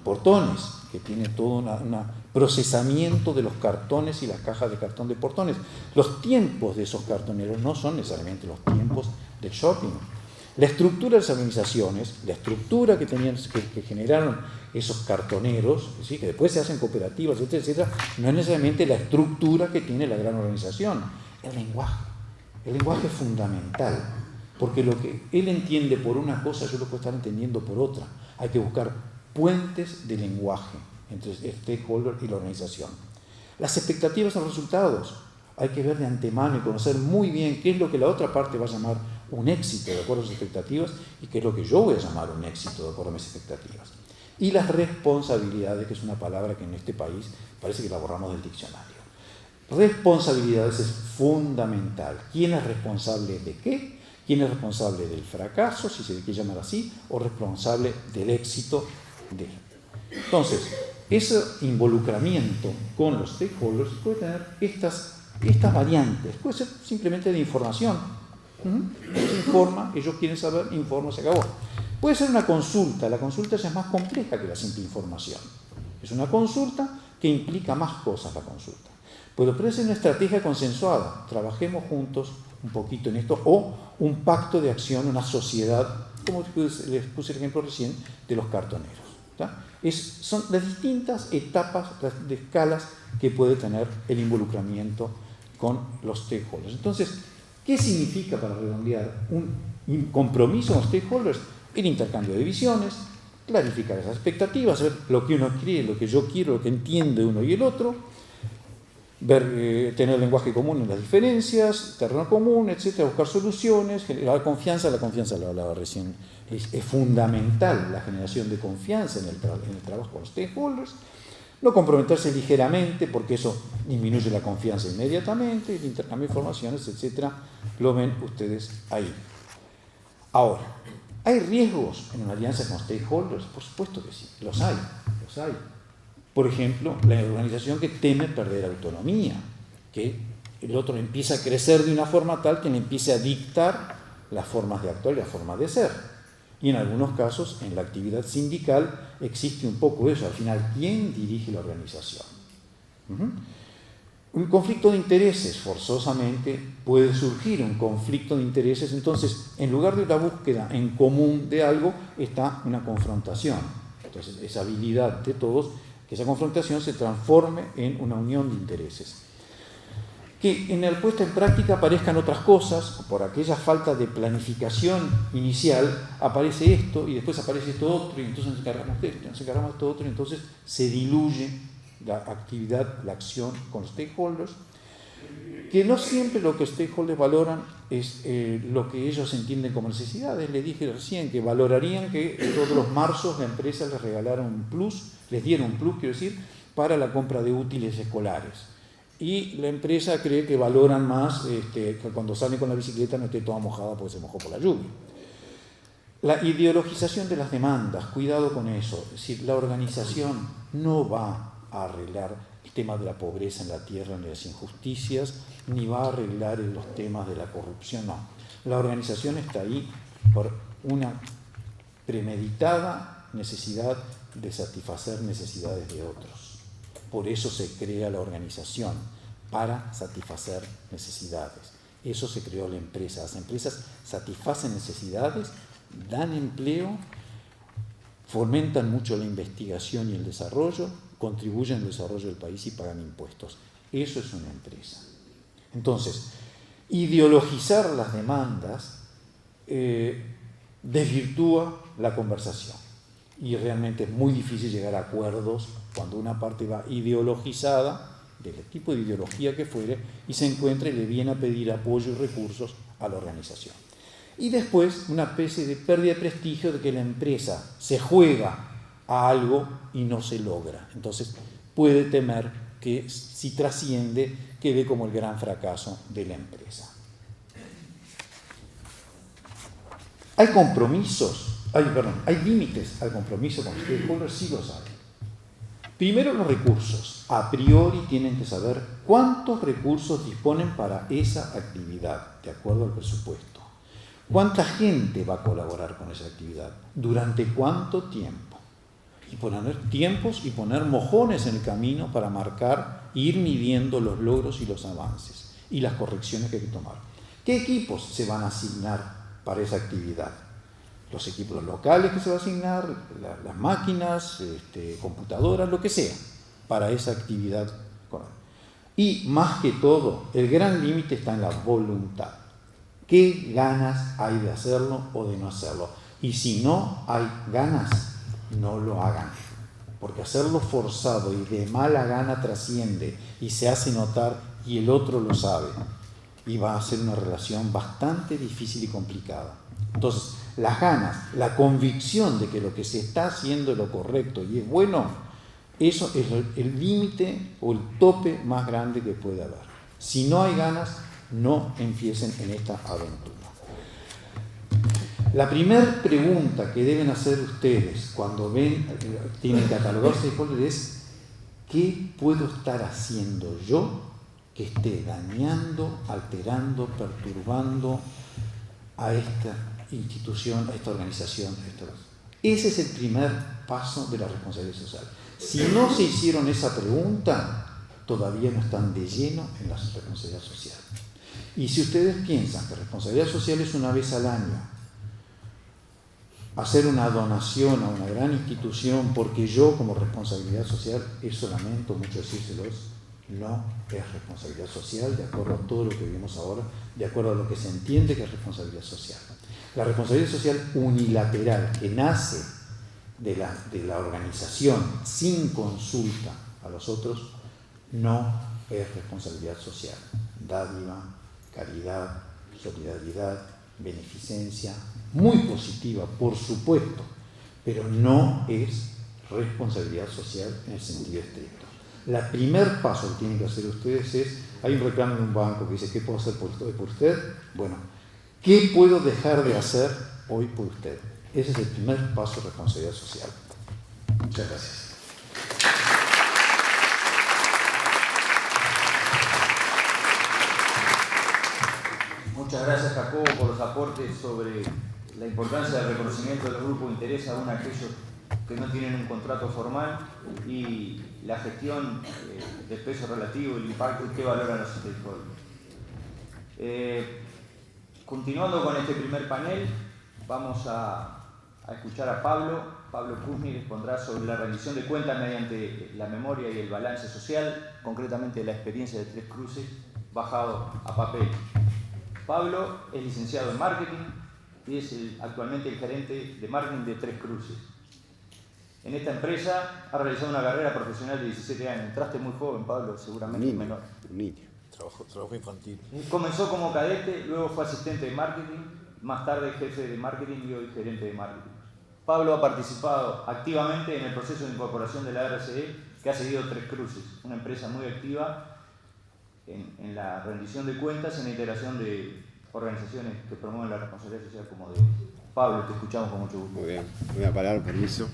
Portones, que tiene todo un procesamiento de los cartones y las cajas de cartón de Portones. Los tiempos de esos cartoneros no son necesariamente los tiempos del shopping. La estructura de las organizaciones, la estructura que generaron esos cartoneros, ¿sí?, que después se hacen cooperativas, etcétera, etcétera, no es necesariamente la estructura que tiene la gran organización. El lenguaje es fundamental, porque lo que él entiende por una cosa yo lo puedo estar entendiendo por otra. Hay que buscar puentes de lenguaje entre el stakeholder y la organización. Las expectativas son resultados. Hay que ver de antemano y conocer muy bien qué es lo que la otra parte va a llamar un éxito de acuerdo a sus expectativas y qué es lo que yo voy a llamar un éxito de acuerdo a mis expectativas. Y las responsabilidades, que es una palabra que en este país parece que la borramos del diccionario. Responsabilidades es fundamental. ¿Quién es responsable de qué? ¿Quién es responsable del fracaso, si se quiere llamar así, o responsable del éxito de? Entonces, ese involucramiento con los stakeholders puede tener estas variantes. Puede ser simplemente de información. Se informa, ellos quieren saber, informa, se acabó. Puede ser una consulta. La consulta ya es más compleja que la simple información. Es una consulta que implica más cosas la consulta. Puede ser una estrategia consensuada. Trabajemos juntos un poquito en esto, o un pacto de acción, una sociedad, como les puse el ejemplo recién de los cartoneros. Son las distintas etapas de escalas que puede tener el involucramiento con los stakeholders. Entonces, ¿qué significa, para redondear, un compromiso con los stakeholders? El intercambio de visiones, clarificar esas expectativas, ver lo que uno cree, lo que yo quiero, lo que entiende uno y el otro, tener lenguaje común en las diferencias, terreno común, etcétera, buscar soluciones, generar confianza. La confianza, lo hablaba recién, es fundamental, la generación de confianza en el trabajo con los stakeholders. No comprometerse ligeramente, porque eso disminuye la confianza inmediatamente, el intercambio de informaciones, etcétera. Lo ven ustedes ahí. Ahora, ¿hay riesgos en una alianza con stakeholders? Por supuesto que sí, los hay. Por ejemplo, la organización que teme perder autonomía, que el otro empieza a crecer de una forma tal que le empiece a dictar las formas de actuar y las formas de ser. Y en algunos casos, en la actividad sindical, existe un poco eso. Al final, ¿quién dirige la organización? Un conflicto de intereses, forzosamente, puede surgir un conflicto de intereses. Entonces, en lugar de una búsqueda en común de algo, está una confrontación. Entonces, esa habilidad de todos, que esa confrontación se transforme en una unión de intereses. Que en la puesta en práctica aparezcan otras cosas, por aquella falta de planificación inicial, aparece esto y después aparece esto otro, y entonces nos encargamos de esto, nos encargamos de esto otro, y entonces se diluye la actividad, la acción con los stakeholders, que no siempre lo que los stakeholders valoran es lo que ellos entienden como necesidades. Les dije recién que valorarían que todos los marzos la empresa les regalara un plus, les diera un plus, quiero decir, para la compra de útiles escolares. Y la empresa cree que valoran más que cuando sale con la bicicleta no esté toda mojada porque se mojó por la lluvia. La ideologización de las demandas, cuidado con eso. Es decir, la organización no va a arreglar el tema de la pobreza en la tierra ni de las injusticias, ni va a arreglar los temas de la corrupción, no. La organización está ahí por una premeditada necesidad de satisfacer necesidades de otros. Por eso se crea la organización, para satisfacer necesidades. Eso se creó la empresa. Las empresas satisfacen necesidades, dan empleo, fomentan mucho la investigación y el desarrollo, contribuyen al desarrollo del país y pagan impuestos. Eso es una empresa. Entonces, ideologizar las demandas desvirtúa la conversación. Y realmente es muy difícil llegar a acuerdos cuando una parte va ideologizada, del tipo de ideología que fuere, y se encuentra y le viene a pedir apoyo y recursos a la organización. Y después una especie de pérdida de prestigio de que la empresa se juega a algo y no se logra. Entonces puede temer que si trasciende quede como el gran fracaso de la empresa. Hay compromisos, hay límites al compromiso con los stakeholders, sí los hay. Primero, los recursos. A priori tienen que saber cuántos recursos disponen para esa actividad, de acuerdo al presupuesto. ¿Cuánta gente va a colaborar con esa actividad? ¿Durante cuánto tiempo? Y poner tiempos y poner mojones en el camino para marcar e ir midiendo los logros y los avances y las correcciones que hay que tomar. ¿Qué equipos se van a asignar para esa actividad? Los equipos locales que se va a asignar, las máquinas, computadoras, lo que sea, para esa actividad. Y más que todo, el gran límite está en la voluntad. ¿Qué ganas hay de hacerlo o de no hacerlo? Y si no hay ganas, no lo hagan. Porque hacerlo forzado y de mala gana trasciende y se hace notar y el otro lo sabe. Y va a ser una relación bastante difícil y complicada. Entonces, las ganas, la convicción de que lo que se está haciendo es lo correcto y es bueno, eso es el límite o el tope más grande que puede haber. Si no hay ganas, no empiecen en esta aventura. La primera pregunta que deben hacer ustedes cuando tienen catalogados stakeholders es: ¿qué puedo estar haciendo yo que esté dañando, alterando, perturbando a esta institución, a esta organización? Ese es el primer paso de la responsabilidad social. Si no se hicieron esa pregunta, todavía no están de lleno en la responsabilidad social. Y si ustedes piensan que responsabilidad social es una vez al año, hacer una donación a una gran institución porque yo como responsabilidad social, eso lamento mucho decírselos, no es responsabilidad social de acuerdo a todo lo que vimos ahora, de acuerdo a lo que se entiende que es responsabilidad social. La responsabilidad social unilateral que nace de la organización sin consulta a los otros no es responsabilidad social. Dádiva, caridad, solidaridad, beneficencia, muy positiva, por supuesto, pero no es responsabilidad social en el sentido estricto. El primer paso que tienen que hacer ustedes es: hay un reclamo en un banco que dice ¿qué puedo hacer por usted? Bueno, ¿qué puedo dejar de hacer hoy por usted? Ese es el primer paso de responsabilidad social. Muchas gracias. Muchas gracias, Jacobo, por los aportes sobre la importancia del reconocimiento del grupo de interés aún aquellos que no tienen un contrato formal y la gestión del peso relativo, el impacto y qué valoran los stakeholders. Continuando con este primer panel, vamos a escuchar a Pablo Kuzmi expondrá sobre la rendición de cuentas mediante la memoria y el balance social, concretamente la experiencia de Tres Cruces bajado a papel. Pablo es licenciado en marketing y es actualmente el gerente de marketing de Tres Cruces. En esta empresa ha realizado una carrera profesional de 17 años. Entraste muy joven, Pablo, seguramente menor. Un niño. Trabajo infantil. Comenzó como cadete, luego fue asistente de marketing, más tarde jefe de marketing y hoy gerente de marketing. Pablo ha participado activamente en el proceso de incorporación de la RCE que ha seguido Tres Cruces, una empresa muy activa en la rendición de cuentas y en la integración de organizaciones que promueven la responsabilidad social como de Pablo. Te escuchamos con mucho gusto. Muy bien, voy a parar, permiso.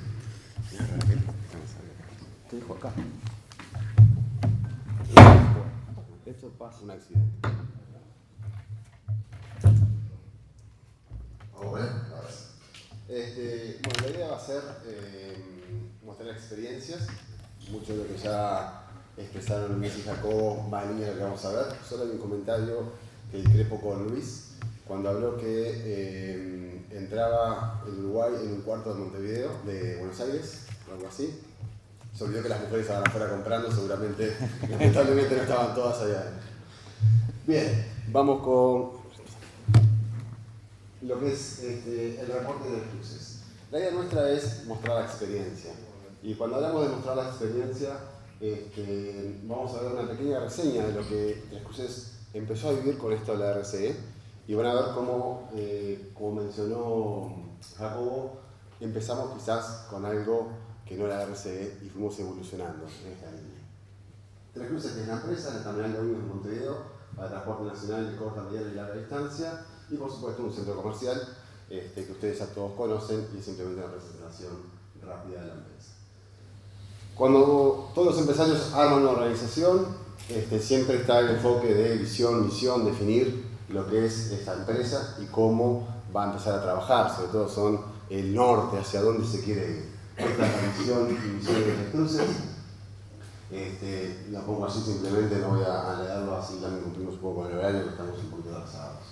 Te dejo acá. Esto pasa. Un accidente. ¿Vamos bien? Ahora sí. Bueno, la idea va a ser mostrar experiencias. Mucho de lo que ya expresaron Luis y Jacobo va en línea de lo que vamos a ver. Solo hay un comentario que discrepo con Luis cuando habló que entraba en Uruguay en un cuarto de Montevideo, de Buenos Aires, o algo así. Se olvidó que las mujeres estaban afuera comprando, seguramente, lamentablemente no estaban todas allá. Bien, vamos con lo que es el reporte de Tres Cruces. La idea nuestra es mostrar la experiencia. Y cuando hablamos de mostrar la experiencia, vamos a ver una pequeña reseña de lo que Tres Cruces empezó a vivir con esto de la RCE. Y van a ver cómo, como mencionó Jacobo, empezamos quizás con algo que no era RCE y fuimos evolucionando en esta línea. Tres Cruces, que es la empresa, la terminal de ómnibus de Montevideo, para transporte nacional de corta, mediana y larga distancia, y por supuesto un centro comercial que ustedes ya todos conocen y es simplemente una presentación rápida de la empresa. Cuando todos los empresarios arman una organización, siempre está el enfoque de visión, misión, definir lo que es esta empresa y cómo va a empezar a trabajar, sobre todo son el norte, hacia dónde se quiere ir. Esta es la misión y misión de Tres Cruces. La pongo así simplemente, no voy a leerlo así, también cumplimos un poco con el horario, que estamos un poquito atrasados.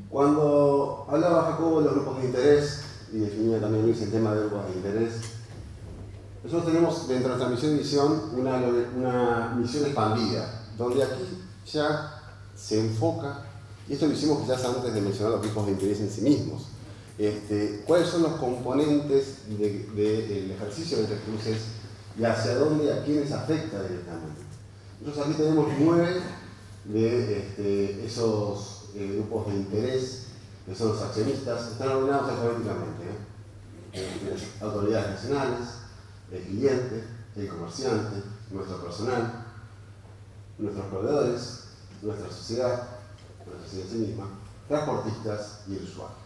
Cuando hablaba Jacobo de los grupos de interés, y definía también Luis el tema de grupos de interés, nosotros tenemos dentro de nuestra misión y visión una misión expandida, donde aquí ya se enfoca, y esto lo hicimos quizás antes de mencionar los grupos de interés en sí mismos, cuáles son los componentes del ejercicio de Tres Cruces y hacia dónde y a quiénes afecta directamente. Nosotros aquí tenemos 9 de esos grupos de interés, que son los accionistas, están ordenados alfabéticamente. Autoridades nacionales, el cliente, el comerciante, nuestro personal, nuestros proveedores, nuestra sociedad en sí misma, transportistas y el usuario.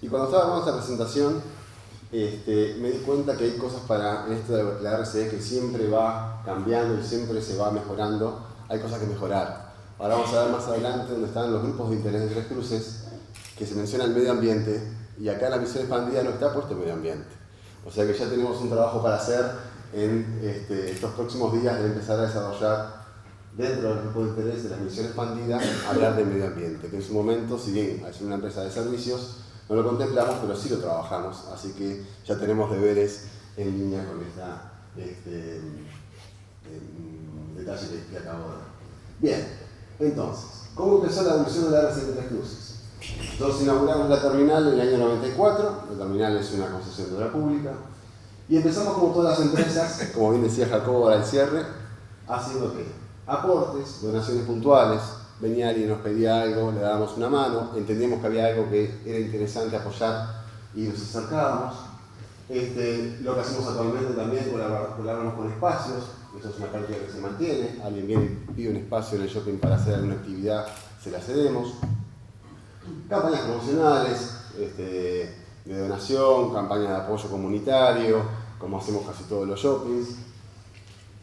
Y cuando estaba armando esta presentación, me di cuenta que hay cosas en esto de la RCE que siempre va cambiando y siempre se va mejorando. Hay cosas que mejorar. Ahora vamos a ver más adelante donde están los grupos de interés de Tres Cruces, que se menciona el medio ambiente, y acá en la misión expandida no está puesto el medio ambiente. O sea que ya tenemos un trabajo para hacer en estos próximos días de empezar a desarrollar dentro del grupo de interés de la misión expandida, hablar de medio ambiente, que en su momento, si bien al ser una empresa de servicios, no lo contemplamos, pero sí lo trabajamos, así que ya tenemos deberes en línea con este detalle que acabo de dar. Bien, entonces, ¿cómo empezó la evolución de la RCE de Tres Cruces? Nosotros inauguramos la terminal en el año 94, la terminal es una concesión de obra pública, y empezamos como todas las empresas, como bien decía Jacobo al cierre, haciendo ¿qué? Aportes, donaciones puntuales. Venía alguien, nos pedía algo, le dábamos una mano, entendíamos que había algo que era interesante apoyar y nos acercábamos. Lo que hacemos actualmente también, colaboramos con espacios, eso es una práctica que se mantiene, alguien viene y pide un espacio en el shopping para hacer alguna actividad, se la cedemos. Campañas promocionales, de donación, campañas de apoyo comunitario, como hacemos casi todos los shoppings.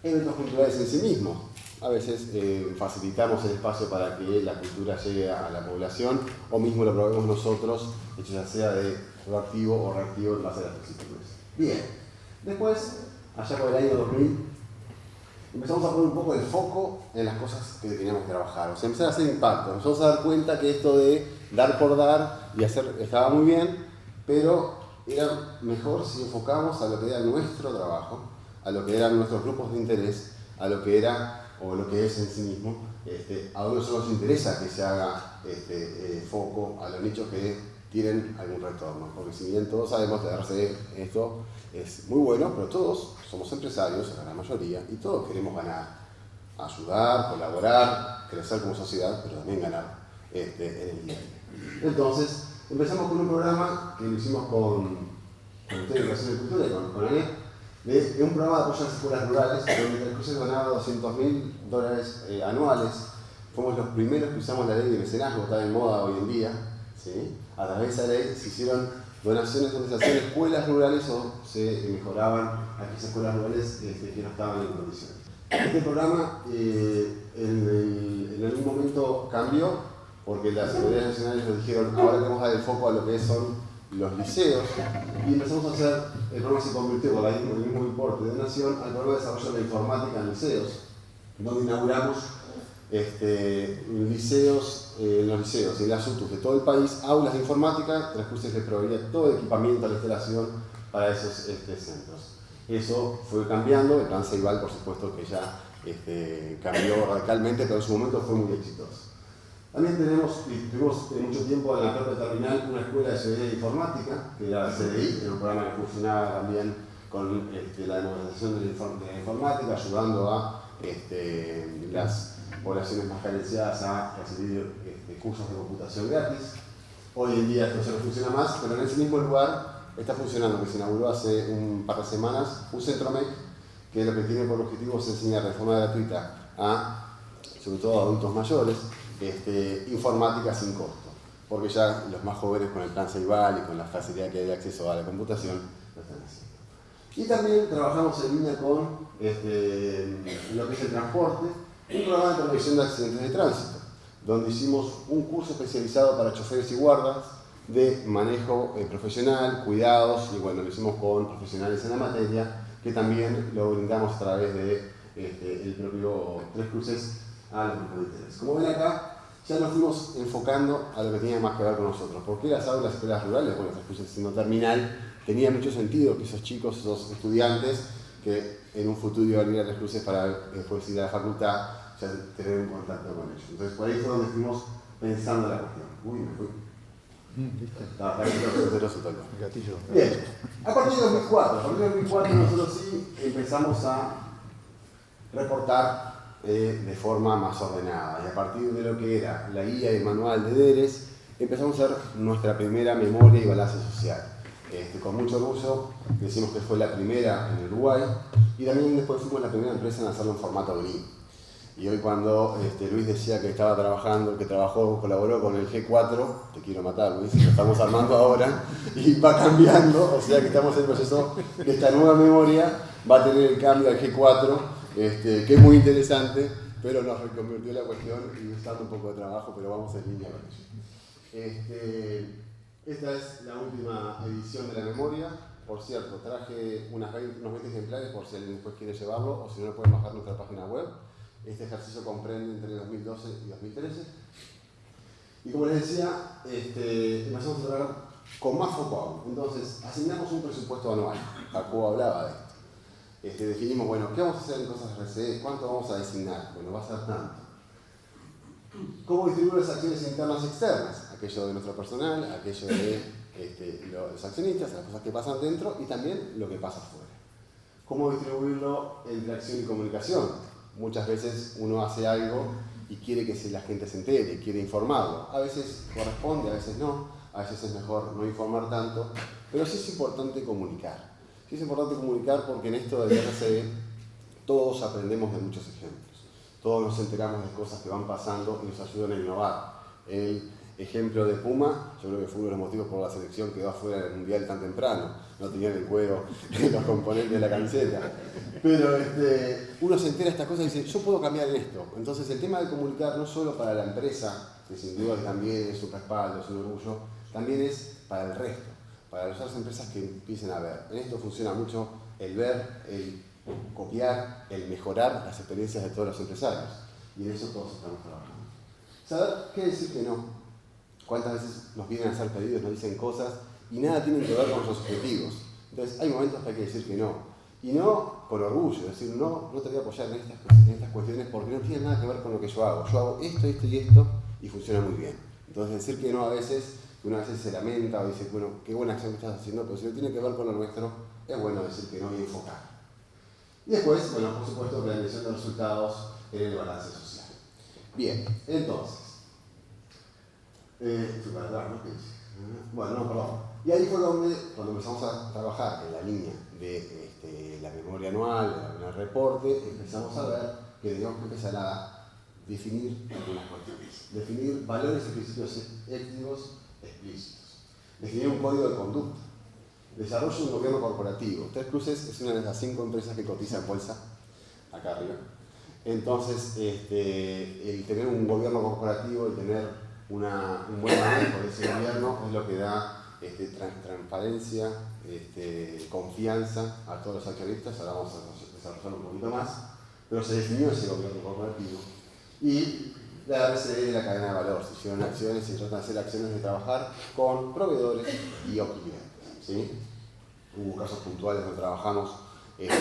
Eventos culturales en sí mismos. A veces facilitamos el espacio para que la cultura llegue a la población o mismo lo probemos nosotros, hecho ya sea de proactivo o reactivo en base a las solicitudes. Bien, después, allá por el año 2000, empezamos a poner un poco el foco en las cosas que teníamos que trabajar, o sea, empezar a hacer impacto. Nos vamos a dar cuenta que esto de dar por dar y hacer estaba muy bien, pero era mejor si enfocamos a lo que era nuestro trabajo, a lo que eran nuestros grupos de interés, a lo que era o lo que es en sí mismo, a donde solo nos interesa que se haga foco a los nichos que tienen algún retorno, porque si bien todos sabemos que darse esto es muy bueno, pero todos somos empresarios, la gran mayoría, y todos queremos ganar, ayudar, colaborar, crecer como sociedad, pero también ganar en el día. Entonces, empezamos con un programa que lo hicimos con el Ministerio de Educación y Cultura y con ANEP, de un programa de apoyo a las escuelas rurales, donde Tres Cruces donaba $200.000 anuales. Fuimos los primeros que usamos la ley de mecenazgo, está de moda hoy en día. ¿Sí? A través de esa ley se hicieron donaciones donde se hacían escuelas rurales o se mejoraban aquellas escuelas rurales que no estaban en condiciones. Este programa en algún momento cambió porque las autoridades nacionales nos dijeron ahora tenemos que dar el foco a lo que son los liceos y empezamos a hacer, el programa se convirtió con el mismo importe de donación al programa de desarrollo de la informática en liceos, donde inauguramos liceos, en los liceos y en las UTUs de todo el país, aulas de informática. Tres Cruces les proveía todo el equipamiento, la instalación para esos centros. Eso fue cambiando, el plan Ceibal por supuesto que ya cambió radicalmente, pero en su momento fue muy exitoso. También tuvimos mucho tiempo en la propia terminal una escuela de seguridad informática, que era CDI, era un programa que funcionaba también con la democratización de la informática, ayudando a las poblaciones más carenciadas a recibir cursos de computación gratis. Hoy en día esto ya no funciona más, pero en ese mismo lugar está funcionando, que se inauguró hace un par de semanas, un centro MEC, que lo que tiene por objetivo es enseñar de forma gratuita sobre todo a adultos mayores, informática sin costo, porque ya los más jóvenes con el plan Ceibal y con la facilidad que hay de acceso a la computación lo están haciendo. Y también trabajamos en línea con lo que es el transporte, un programa de prevención de accidentes de tránsito, donde hicimos un curso especializado para choferes y guardas de manejo profesional, cuidados, y bueno, lo hicimos con profesionales en la materia, que también lo brindamos a través de el propio Tres Cruces a los grupos de interés. Como ven acá, ya nos fuimos enfocando a lo que tenía más que ver con nosotros. ¿Por qué las aulas escuelas rurales? Bueno, Tres Cruces siendo terminal, tenía mucho sentido que esos chicos, esos estudiantes, que en un futuro iban a ir a Tres Cruces para después ir a la facultad, ya tener un contacto con ellos. Entonces por ahí fue donde fuimos pensando la cuestión. Uy, me fui. Gatillo. Bien, a partir de 2004, nosotros sí empezamos a reportar de forma más ordenada. Y a partir de lo que era la guía y el manual de deberes, empezamos a hacer nuestra primera memoria y balance social. Con mucho orgullo decimos que fue la primera en Uruguay y también después fuimos la primera empresa en hacerlo en formato green. Y hoy cuando Luis decía que estaba trabajando, que colaboró con el G4, te quiero matar Luis, lo estamos armando ahora y va cambiando, o sea que estamos en el proceso de esta nueva memoria, va a tener el cambio al G4, que es muy interesante, pero nos reconvirtió la cuestión y está dando un poco de trabajo, pero vamos en línea con ello. Esta es la última edición de la memoria. Por cierto, traje unos 20 ejemplares por si alguien después quiere llevarlo o si no lo pueden bajar en nuestra página web. Este ejercicio comprende entre 2012 y 2013. Y como les decía, empezamos a trabajar con más foco aún. Entonces, asignamos un presupuesto anual. Jacobo hablaba de esto. Definimos, bueno, ¿qué vamos a hacer en cosas RCE? ¿Cuánto vamos a designar? Bueno, va a ser tanto. ¿Cómo distribuir las acciones internas y externas? Aquello de nuestro personal, aquello de los accionistas, las cosas que pasan dentro y también lo que pasa afuera. ¿Cómo distribuirlo entre acción y comunicación? Muchas veces uno hace algo y quiere que la gente se entere, quiere informarlo. A veces corresponde, a veces no, a veces es mejor no informar tanto, pero sí es importante comunicar. Sí es importante comunicar porque en esto del RCE todos aprendemos de muchos ejemplos. Todos nos enteramos de cosas que van pasando y nos ayudan a innovar. El ejemplo de Puma, yo creo que fue uno de los motivos por la selección quedó afuera del Mundial tan temprano. No tenían el cuero los componentes de la camiseta. Pero uno se entera de estas cosas y dice, yo puedo cambiar esto. Entonces el tema de comunicar no solo para la empresa, que sin duda también es su respaldo, es un orgullo, también es para el resto, para las otras empresas que empiecen a ver. En esto funciona mucho el ver, el copiar, el mejorar las experiencias de todos los empresarios. Y en eso todos estamos trabajando. Saber qué decir que no. Cuántas veces nos vienen a hacer pedidos, nos dicen cosas y nada tienen que ver con los objetivos. Entonces hay momentos que hay que decir que no. Y no por orgullo, es decir, no te voy a apoyar en estas cuestiones porque no tienen nada que ver con lo que yo hago. Yo hago esto, esto y esto y funciona muy bien. Entonces decir que no a veces, que una vez se lamenta o dice, bueno, qué buena acción que estás haciendo, pero si no tiene que ver con lo nuestro, es bueno decir que no y enfocar. Y después, bueno, por supuesto, la medición de resultados en el balance social. Bien, entonces, y ahí fue cuando empezamos a trabajar en la línea de la memoria anual, del reporte, empezamos a ver que teníamos que empezar a definir algunas cuestiones. Definir valores y principios éticos explícitos. Definir un código de conducta. Desarrollo de un gobierno corporativo. Tres Cruces es una de las 5 empresas que cotiza en bolsa, acá arriba. Entonces, el tener un gobierno corporativo y tener un buen manejo de ese gobierno es lo que da transparencia, confianza a todos los accionistas. Ahora vamos a desarrollarlo un poquito más, pero se definió ese gobierno corporativo. Y la RCE de la cadena de valor, se hicieron acciones, se tratan de hacer acciones de trabajar con proveedores y o clientes, ¿sí? Hubo casos puntuales donde trabajamos en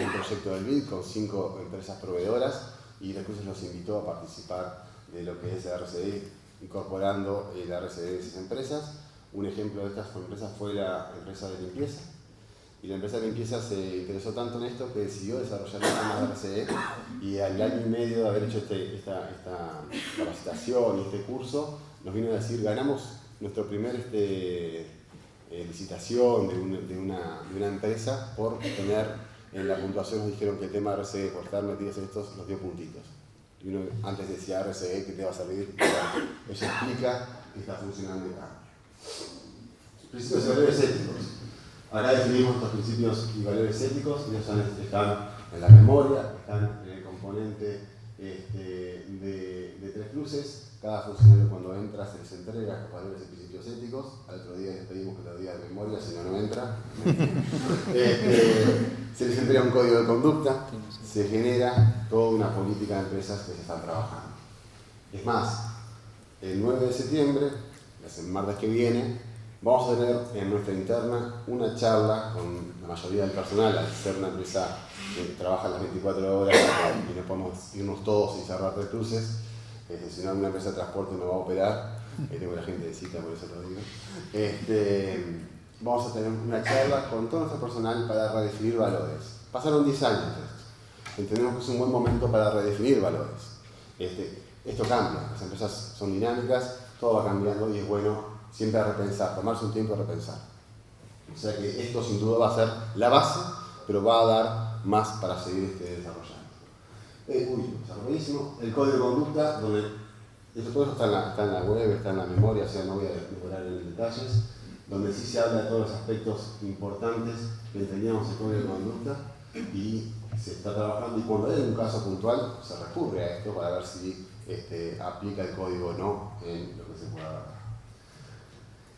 un proyecto del BID con 5 empresas proveedoras y después nos invitó a participar de lo que es la RCE, incorporando la RCE de esas empresas. Un ejemplo de estas empresas fue la empresa de limpieza. Y la empresa de limpieza se interesó tanto en esto que decidió desarrollar el tema de RCE y al año y medio de haber hecho esta capacitación y este curso, nos vino a decir, ganamos nuestro primer licitación de una empresa por tener en la puntuación, nos dijeron que el tema de RCE, por estar metidos en estos, nos dio puntitos. Y uno antes decía RCE, ¿qué te va a servir? Eso explica que está funcionando acá. Principios y valores éticos. Acá definimos estos principios y valores éticos, y están en la memoria, están en el componente de Tres Cruces. Cada funcionario cuando entra se les entrega los valores y principios éticos. Al otro día les pedimos que lo diga de memoria, si no entra. Se les entrega un código de conducta, se genera toda una política de empresas que se están trabajando. Es más, el 9 de septiembre, el martes que viene, vamos a tener en nuestra interna una charla con la mayoría del personal, al ser una empresa que trabaja las 24 horas y no podemos irnos todos y cerrar Tres Cruces. Si no, una empresa de transporte no va a operar, tengo la gente de cita, por eso lo digo. Vamos a tener una charla con todo nuestro personal para redefinir valores. Pasaron 10 años de esto. Entendemos que es un buen momento para redefinir valores. Esto cambia, las empresas son dinámicas, todo va cambiando y es bueno siempre repensar, tomarse un tiempo de repensar. O sea que esto sin duda va a ser la base, pero va a dar más para seguir desarrollando. Está buenísimo. El código de conducta, donde todo eso está en la web, está en la memoria, o sea, no voy a mejorar en detalles, donde sí se habla de todos los aspectos importantes que entendíamos el código de conducta y se está trabajando, y cuando hay un caso puntual se recurre a esto para ver si aplica el código o no en lo que se pueda dar.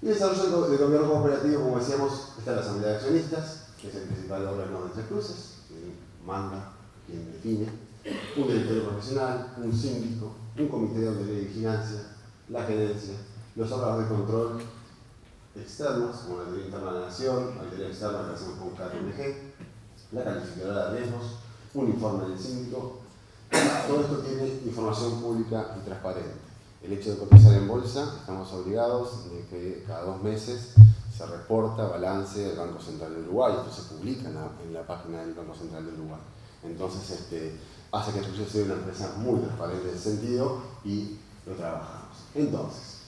Y el desarrollo de gobierno cooperativo, como decíamos, está en la Asamblea de Accionistas, que es el principal órgano de Tres Cruces, quien manda, quien define, un directorio profesional, un síndico, un comité de auditoría y vigilancia, la gerencia, los órganos de control externos, como la auditoría interna de la Nación, la auditoría externa que hacemos con KPMG, la calificadora de riesgos, un informe del síndico. Todo esto tiene información pública y transparente. El hecho de cotizar en bolsa, estamos obligados de que cada 2 meses se reporta balance del Banco Central del Uruguay. Esto se publica en la página del Banco Central del Uruguay. Entonces, hace que Truccio sea una empresa muy transparente en ese sentido y lo trabajamos. Entonces,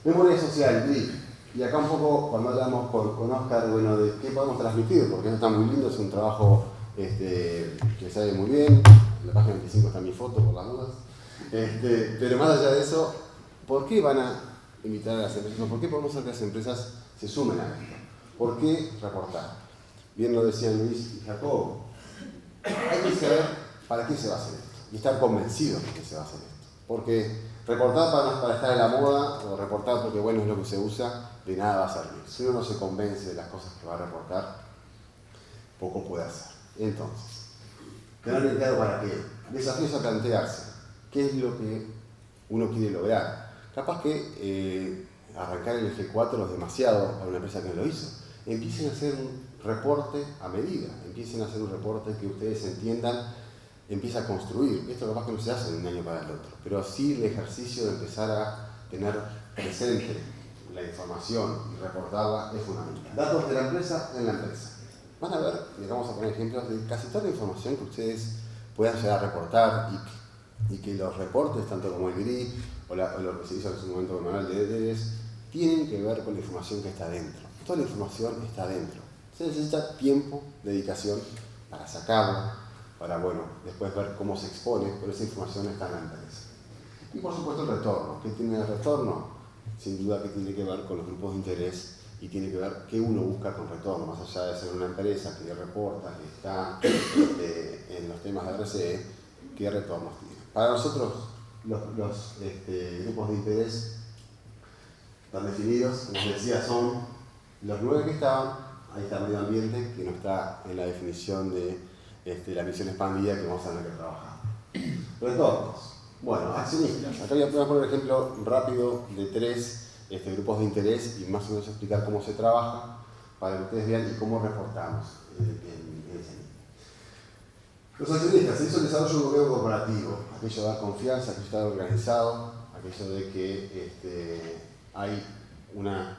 memoria social, GRIP. Y acá un poco, cuando hablamos con Oscar, bueno, de qué podemos transmitir, porque eso está muy lindo, es un trabajo que sale muy bien. En la página 25 está mi foto, por las dudas. Pero más allá de eso, ¿por qué van a invitar a las empresas? ¿Por qué podemos hacer que las empresas se sumen a esto? ¿Por qué reportar? Bien lo decían Luis y Jacobo. Hay que saber para qué se va a hacer esto y estar convencidos de que se va a hacer esto. Porque reportar para estar en la moda o reportar porque bueno es lo que se usa, de nada va a servir. Si uno no se convence de las cosas que va a reportar, poco puede hacer. Entonces, tener bien claro para qué. Desafíos a plantearse. ¿Qué es lo que uno quiere lograr? Capaz que arrancar el F4 es demasiado para una empresa que no lo hizo. Empiecen a hacer un reporte a medida. Empiecen a hacer un reporte que ustedes entiendan, empieza a construir. Esto capaz que no se hace de un año para el otro. Pero sí el ejercicio de empezar a tener presente la información y reportarla es fundamental. Datos de la empresa en la empresa. Van a ver, y vamos a poner ejemplos de casi toda la información que ustedes puedan llegar a reportar y que los reportes, tanto como el GRI o lo que se hizo en su momento con el manual de deberes, tienen que ver con la información que está dentro. Toda la información está dentro. Se necesita tiempo, dedicación para sacarla, para, bueno, después ver cómo se expone, pero esa información está en la empresa. Y por supuesto el retorno. ¿Qué tiene el retorno? Sin duda que tiene que ver con los grupos de interés y tiene que ver qué uno busca con retorno, más allá de ser una empresa que reporta, que está en los temas de RCE, qué retornos tiene. Para nosotros, los grupos de interés están definidos, como les decía, son los 9 que estaban. Ahí está el medio ambiente, que no está en la definición de la misión expandida que vamos a tener que trabajar. Retornos. Bueno, accionistas. Acá voy a poner un ejemplo rápido de 3 grupos de interés y más o menos explicar cómo se trabaja para que ustedes vean y cómo reportamos en ese nivel. Los accionistas, se hizo el desarrollo de un gobierno corporativo, aquello de dar confianza, aquello de estar organizado, aquello de que hay una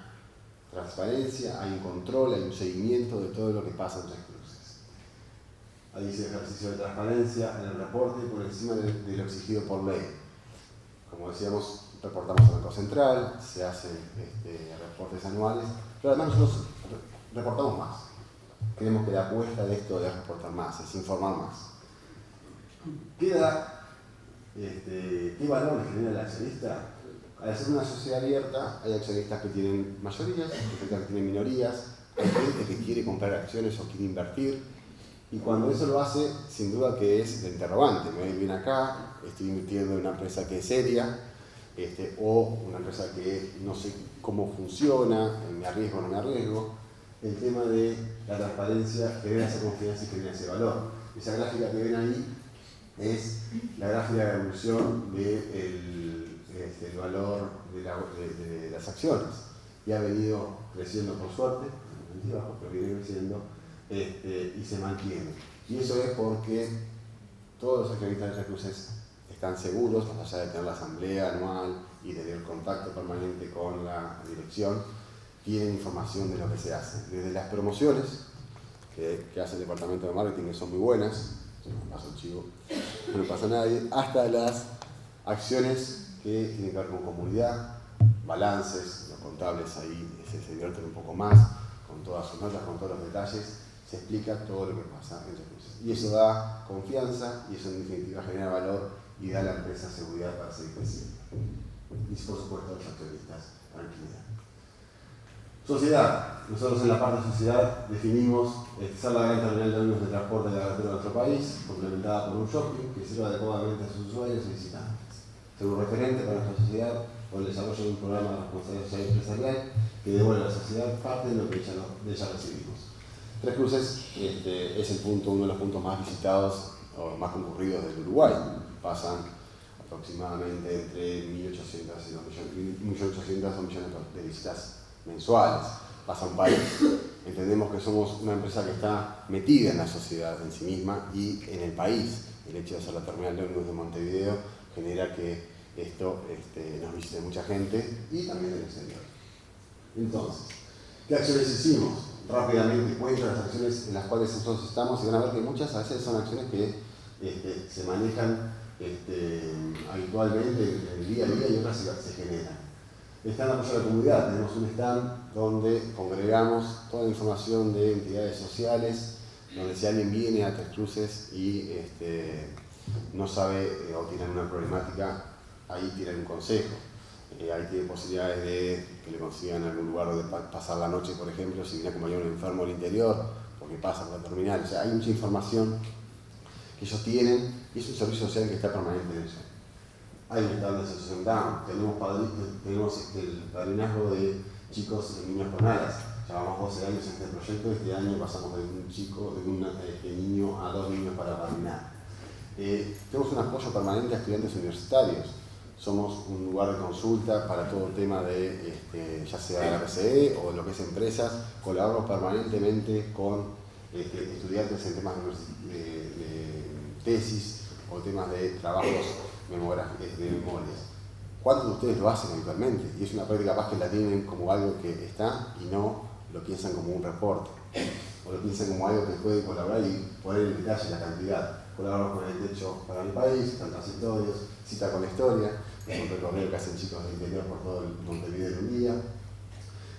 transparencia, hay un control, hay un seguimiento de todo lo que pasa en Tres Cruces. Ahí dice ejercicio de transparencia en el reporte por encima de lo exigido por ley. Como decíamos, reportamos al Banco Central, se hacen reportes anuales, pero además nosotros reportamos más. Creemos que la apuesta de esto es reportar más, es informar más. ¿Qué valor le genera el accionista? Al ser una sociedad abierta, hay accionistas que tienen mayorías, hay accionistas que tienen minorías, hay gente que quiere comprar acciones o quiere invertir. Y cuando eso lo hace, sin duda que es el interrogante. Me voy bien acá, estoy invirtiendo en una empresa que es seria, o una empresa que no sé cómo funciona, me arriesgo o no me arriesgo. El tema de la transparencia genera esa confianza y genera ese valor. Esa gráfica que ven ahí es la gráfica de evolución del valor de las acciones. Y ha venido creciendo por suerte, pero viene creciendo y se mantiene. Y eso es porque todos los accionistas de Tres Cruces están seguros, más allá de tener la asamblea anual y tener contacto permanente con la dirección, tienen información de lo que se hace. Desde las promociones que hace el departamento de marketing, que son muy buenas, yo no paso el chivo, no pasa a nadie, hasta las acciones que tienen que ver con comunidad, balances, los contables ahí se divierten un poco más, con todas sus notas, con todos los detalles, se explica todo lo que pasa entre cruces. Y eso da confianza y eso en definitiva genera valor y da a la empresa seguridad para seguir creciendo. Y por supuesto los accionistas, tranquilidad. Sociedad. Nosotros en la parte de sociedad definimos ser la gran terminal de ómnibus de transporte de la carretera de nuestro país, complementada por un shopping que sirva adecuadamente a sus usuarios y visitantes. Ser un referente para nuestra sociedad con el desarrollo de un programa de responsabilidad social empresarial que devuelve a la sociedad parte de lo que de ella recibimos. Tres Cruces es el punto, uno de los puntos más visitados o más concurridos del Uruguay. Pasan aproximadamente entre 1.800 y 2 millones de visitas mensuales. Pasa un país. Entendemos que somos una empresa que está metida en la sociedad en sí misma y en el país. El hecho de ser la terminal de ómnibus de Montevideo genera que esto nos visite mucha gente y también del exterior. Entonces, ¿qué acciones hicimos? Rápidamente cuento las acciones en las cuales nosotros estamos y van a ver que muchas a veces son acciones que se manejan habitualmente en el día a día y otras se generan. Está en la apoyo a la comunidad, tenemos un stand donde congregamos toda la información de entidades sociales, donde si alguien viene a Tres Cruces y no sabe o tiene una problemática, ahí tienen un consejo. Ahí tienen posibilidades de que le consigan algún lugar donde pasar la noche, por ejemplo, si viene a acompañar a un enfermo al interior, porque pasa por la terminal. O sea, hay mucha información que ellos tienen y es un servicio social que está permanente en eso. Hay un stand de asociación Down, tenemos el padrinazgo de chicos y niños con alas. Llevamos 12 años en este proyecto, este año pasamos de un niño a 2 niños para padrinar. Tenemos un apoyo permanente a estudiantes universitarios. Somos un lugar de consulta para todo el tema de, ya sea la RCE o lo que es empresas. Colaboramos permanentemente con estudiantes en temas de tesis o temas de trabajos de memorias. ¿Cuántos de ustedes lo hacen habitualmente? Y es una práctica capaz que la tienen como algo que está y no lo piensan como un reporte. O lo piensan como algo que puede colaborar y poner en detalle la cantidad. Colaboramos con el Techo para el País, con transitorios, Cita con la Historia, es un recorrido que hacen chicos del interior por todo el Montevideo en un día.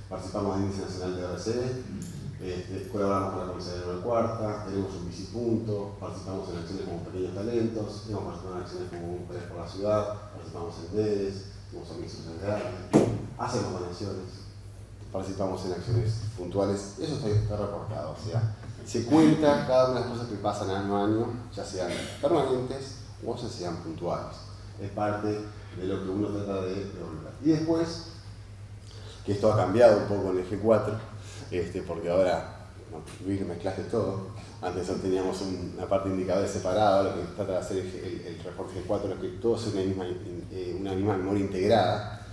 Participamos en el Índice Nacional de RCE, colaboramos con la Comisaría de Cuarta, tenemos un bicipunto, participamos en acciones como Pequeños Talentos, hemos participado en acciones como Mujeres por la Ciudad, participamos en DEDES, tenemos amigos en arte, hacemos donaciones, participamos en acciones puntuales, eso está reportado, o sea, se cuenta cada una de las cosas que pasan año a año, ya sean permanentes o ya sean puntuales. Es parte de lo que uno trata de devolver. Y después, que esto ha cambiado un poco en el G4, porque ahora, vi que mezclaste todo, antes teníamos una parte de indicadores separada, lo que trata de hacer el reporte G4 es que todo sea una misma memoria integrada.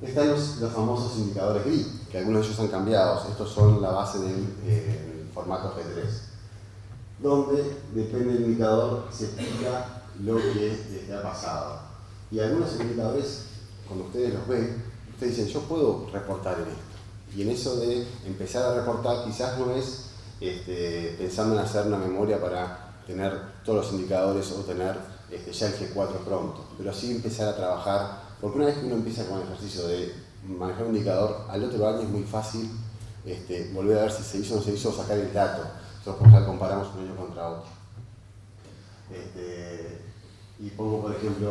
Están los famosos indicadores GRI, que algunos de ellos han cambiado. Estos son la base del formato G3, donde depende del indicador, se explica lo que ha pasado. Y algunos indicadores, cuando ustedes los ven, ustedes dicen, yo puedo reportar en esto. Y en eso de empezar a reportar quizás no es pensando en hacer una memoria para tener todos los indicadores o tener ya el G4 pronto, pero sí empezar a trabajar, porque una vez que uno empieza con el ejercicio de manejar un indicador, al otro año es muy fácil volver a ver si se hizo o no se hizo, sacar el dato. Nosotros por ejemplo comparamos un año contra otro. Y pongo por ejemplo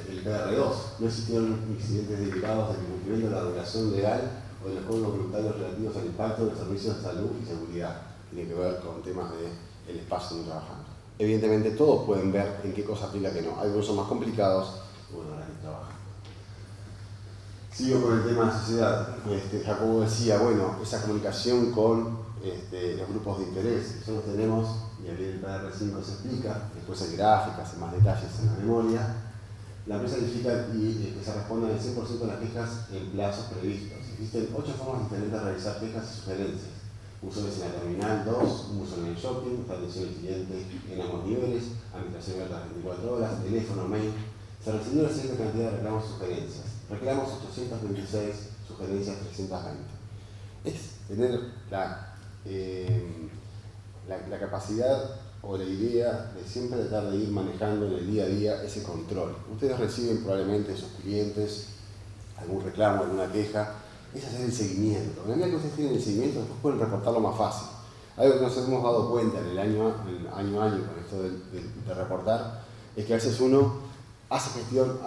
el PR2. No existieron incidentes derivados del incumplimiento de la regulación legal o de los códigos voluntarios relativos al impacto de los servicios de salud y seguridad. Tiene que ver con temas del espacio donde trabajamos. Evidentemente todos pueden ver en qué cosa aplica que no. Algunos son más complicados, bueno, ahora que trabajan. Sigo con el tema de la sociedad. Jacobo decía, bueno, esa comunicación con los grupos de interés. Nosotros tenemos, y aquí el PR5 se explica, después hay gráficas y más detalles en la memoria. La empresa verifica y que se responda al 100% de las quejas en plazos previstos. Existen 8 formas diferentes de realizar quejas y sugerencias. Uso en la terminal 2, uso en el shopping, atención al cliente en ambos niveles, administración abierta las 24 horas, teléfono, mail, se recibió la siguiente cantidad de reclamos y sugerencias. Reclamos 826, sugerencias 320. Es tener la capacidad o la idea de siempre tratar de ir manejando en el día a día ese control. Ustedes reciben probablemente de sus clientes algún reclamo, alguna queja, es hacer el seguimiento. En la medida que ustedes tienen el seguimiento, después pueden reportarlo más fácil. Algo que nos hemos dado cuenta en el año a año con esto de reportar, es que a veces uno hace gestión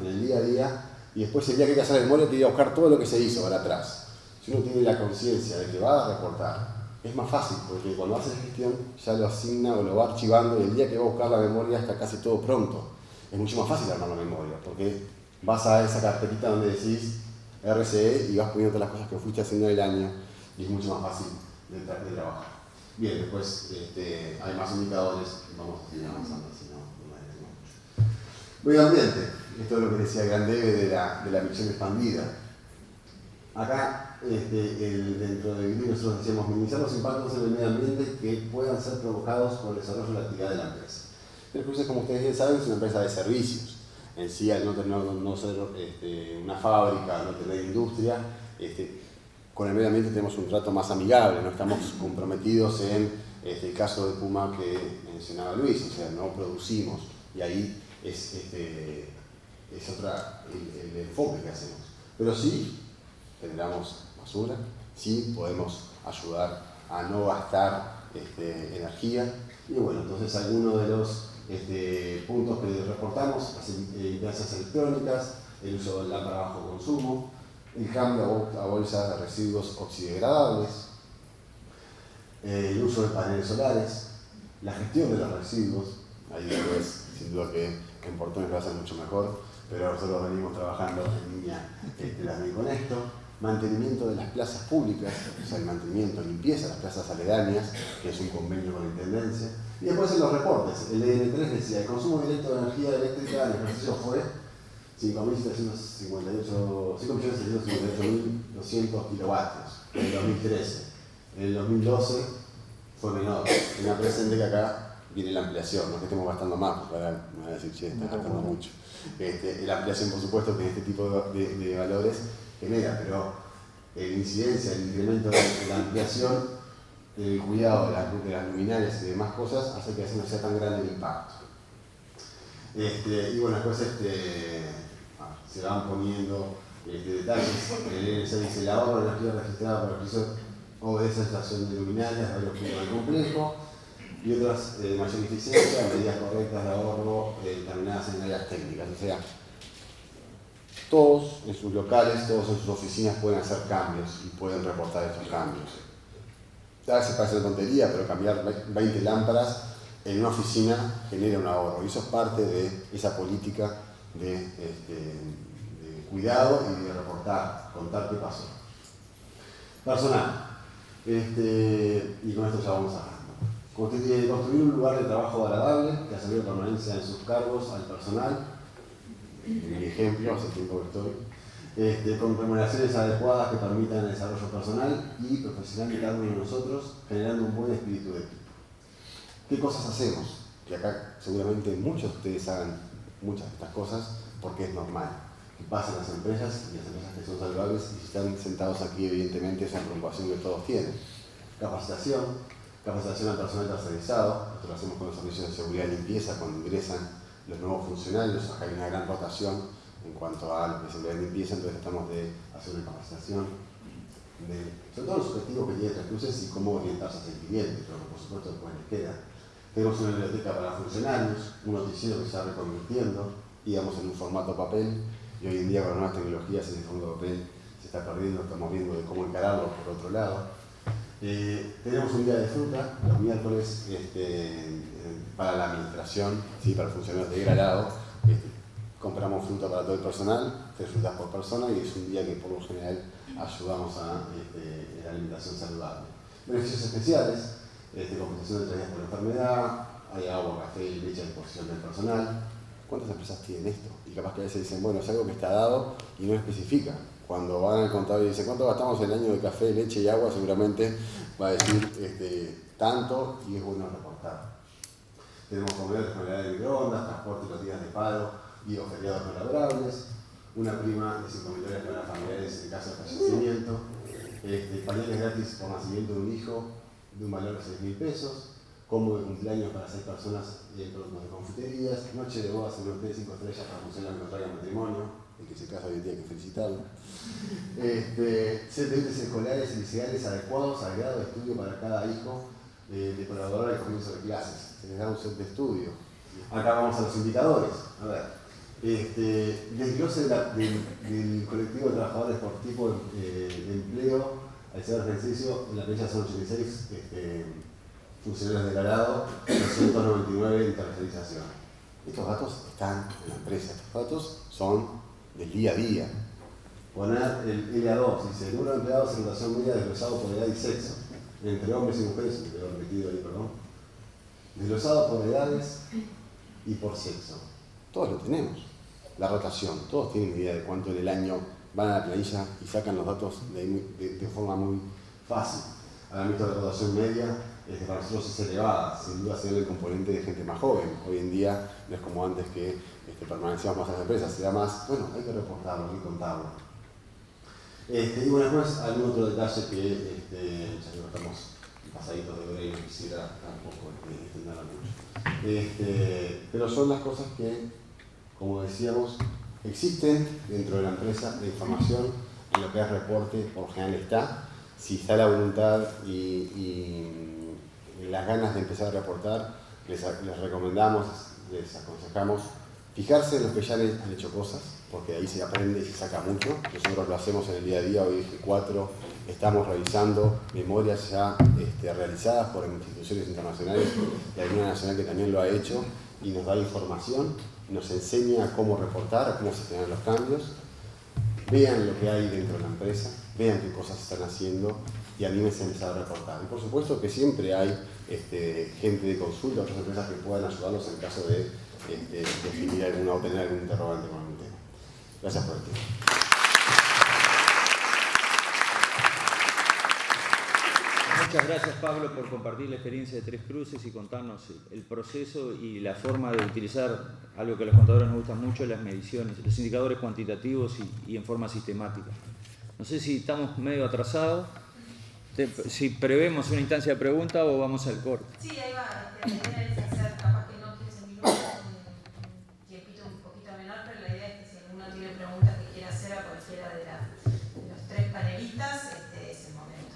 en el día a día y después el día que hay que hacer la memoria tiene que buscar todo lo que se hizo para atrás. Si uno tiene la conciencia de que va a reportar, es más fácil, porque cuando hace la gestión ya lo asigna o lo va archivando y el día que va a buscar la memoria está casi todo pronto. Es mucho más fácil armar la memoria, porque vas a esa carpetita donde decís RCE y vas poniendo todas las cosas que fuiste haciendo en el año y es mucho más fácil de trabajar. Bien, después hay más indicadores, vamos a seguir avanzando, si no me mucho. Medio ambiente, esto es lo que decía Grandeve de la visión expandida. Acá, dentro de Green, nosotros decíamos minimizar los impactos en el medio ambiente que puedan ser provocados por el desarrollo de la actividad de la empresa. El Cruces, como ustedes bien saben, es una empresa de servicios. En sí, al no ser una fábrica, no tener industria, con el medio ambiente tenemos un trato más amigable, no estamos comprometidos en el caso de Puma que mencionaba Luis, o sea, no producimos, y ahí es el enfoque que hacemos. Pero sí generamos basura, sí podemos ayudar a no gastar energía, y bueno, entonces algunos de los puntos que reportamos, las implementas electrónicas, el uso de lámpara a bajo consumo, el cambio a bolsas de residuos oxidegradables, el uso de paneles solares, la gestión de los residuos, ahí después sin duda que en Portones lo hacen mucho mejor, pero nosotros venimos trabajando en línea también con esto, mantenimiento de las plazas públicas, o sea, el mantenimiento, limpieza de las plazas aledañas, que es un convenio con la Intendencia, y después en los reportes, el EN3 decía, el consumo directo de energía eléctrica en el ejercicio fue 5.758.200 kilovatios en el 2013. En el 2012 fue menor. Tenga presente que acá viene la ampliación, no es que estemos gastando más, porque ahora me van a decir, che, están gastando mucho. La ampliación, por supuesto, que este tipo de valores genera, pero la incidencia, el incremento de la ampliación, el cuidado de las luminarias y demás cosas, hace que no sea tan grande el impacto. Y bueno, después se van poniendo detalles. El N6 dice el ahorro de energía registrada por el proceso obedece a la estación de luminarias, varios puntos del complejo y otras mayor eficiencia, medidas correctas de ahorro determinadas en áreas técnicas. O sea, todos en sus locales, todos en sus oficinas pueden hacer cambios y pueden reportar estos cambios. A veces parece una tontería, pero cambiar 20 lámparas en una oficina genera un ahorro. Y eso es parte de esa política de cuidado y de reportar, contar qué pasó. Personal. Y con esto ya vamos cerrando. Construir un lugar de trabajo agradable que asegure permanencia en sus cargos al personal. En mi ejemplo, hace tiempo que estoy. Con remuneraciones adecuadas que permitan el desarrollo personal y profesional de cada uno de nosotros, generando un buen espíritu de equipo. ¿Qué cosas hacemos? Que acá seguramente muchos de ustedes hagan muchas de estas cosas porque es normal que pasen las empresas y las empresas que son saludables y si están sentados aquí evidentemente es una preocupación que todos tienen. Capacitación al personal tercerizado, esto lo hacemos con los servicios de seguridad y limpieza cuando ingresan los nuevos funcionarios, acá hay una gran rotación en cuanto a lo que es seguridad y limpieza, entonces tratamos de hacer una capacitación sobre todo los objetivos que tiene Tres Cruces y cómo orientarse hacia el cliente, pero por supuesto después les queda. Tenemos una biblioteca para funcionarios, un noticiero que se está reconvirtiendo, íbamos en un formato papel y hoy en día con las nuevas tecnologías en el formato papel se está perdiendo, estamos viendo de cómo encararlo por otro lado. Tenemos un día de fruta, los miércoles para la administración, ¿sí? Para funcionarios de grado. Compramos fruta para todo el personal, 3 frutas por persona y es un día que por lo general ayudamos a la alimentación saludable. Beneficios especiales, compensación de 3 días por enfermedad, hay agua, café y leche a disposición del personal. ¿Cuántas empresas tienen esto? Y capaz que a veces dicen, bueno, es algo que está dado y no especifica. Cuando van al contador y dicen, ¿cuánto gastamos el año de café, leche y agua? Seguramente va a decir tanto y es bueno reportar. Tenemos comedores de microondas, transporte y los días de paro y o feriados no laborables, una prima de $5.000 para familiares en caso de fallecimiento, pañales gratis por nacimiento de un hijo de un valor de $6.000, combo de cumpleaños para 6 personas y productos de confiterías, noche de bodas en un hotel de 5 estrellas para funcionar el contrario de matrimonio, el que se casa hoy en día hay que felicitarlo, CTUs escolares y liceales adecuados al grado de estudio para cada hijo de colaborador al comienzo de clases, se les da un set de estudio. Acá vamos a los indicadores, a ver, desglose del colectivo de trabajadores por tipo de empleo, al ser ejercicio, en la planilla son 86 funcionarios declarados, 299 en tercerización. Estos datos están en la empresa, estos datos son del día a día. Poner el LA2, dice, número de empleados en rotación media desglosado por edad y sexo, entre hombres y mujeres, me quedó repetido ahí, perdón, desglosado por edades y por sexo. Todos lo tenemos, la rotación, todos tienen idea de cuánto en el año van a la planilla y sacan los datos de forma muy fácil. Al ámbito de rotación media, para nosotros es elevada, sin duda se ve el componente de gente más joven. Hoy en día no es como antes que permanecíamos más en las empresas, se da más, bueno, hay que reportarlo, hay que contarlo. Y bueno, después algún otro detalle que ya que estamos pasaditos de hora y no quisiera tampoco extenderla mucho. Pero son las cosas que, como decíamos, existen dentro de la empresa. La información en lo que es reporte por general está. Si está la voluntad y las ganas de empezar a reportar, les recomendamos, les aconsejamos fijarse en los que ya han hecho cosas, porque ahí se aprende y se saca mucho. Nosotros lo hacemos en el día a día, hoy G4 estamos revisando memorias ya realizadas por instituciones internacionales y alguna nacional que también lo ha hecho y nos da información, nos enseña cómo reportar, cómo se generan los cambios. Vean lo que hay dentro de la empresa, vean qué cosas están haciendo y anímense a empezar a reportar. Y por supuesto que siempre hay gente de consulta, otras empresas que puedan ayudarlos en caso de definir alguna o tener algún interrogante con algún tema. Gracias por el tiempo. Muchas gracias, Pablo, por compartir la experiencia de Tres Cruces y contarnos el proceso y la forma de utilizar algo que a los contadores nos gusta mucho, las mediciones, los indicadores cuantitativos y en forma sistemática. No sé si estamos medio atrasados, si prevemos una instancia de pregunta o vamos al corte. Sí, ahí va. La idea es hacer, capaz que no 15 minutos, un tiempito un poquito menor, pero la idea es que si alguno tiene preguntas que quiera hacer a cualquiera de los 3 panelistas, es el momento.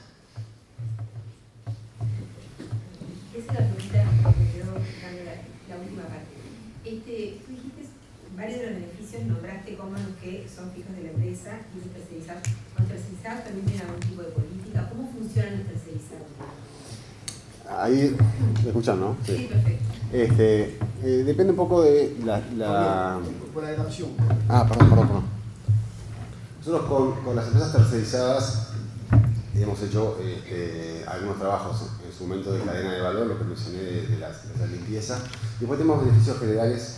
Esa es la pregunta que me quedó dando la última parte. Tú dijiste varios de los beneficios, nombraste como los que son fijos de la empresa y los tercerizados. ¿Los tercerizados también tienen algún tipo de política? ¿Cómo funcionan los tercerizados? Ahí, ¿me escuchan, no? Sí, perfecto. Depende un poco de la... Por la adaptación. Perdón. Nosotros con las empresas tercerizadas hemos hecho algunos trabajos en su momento de cadena de valor, lo que mencioné de la limpieza. Después tenemos beneficios generales,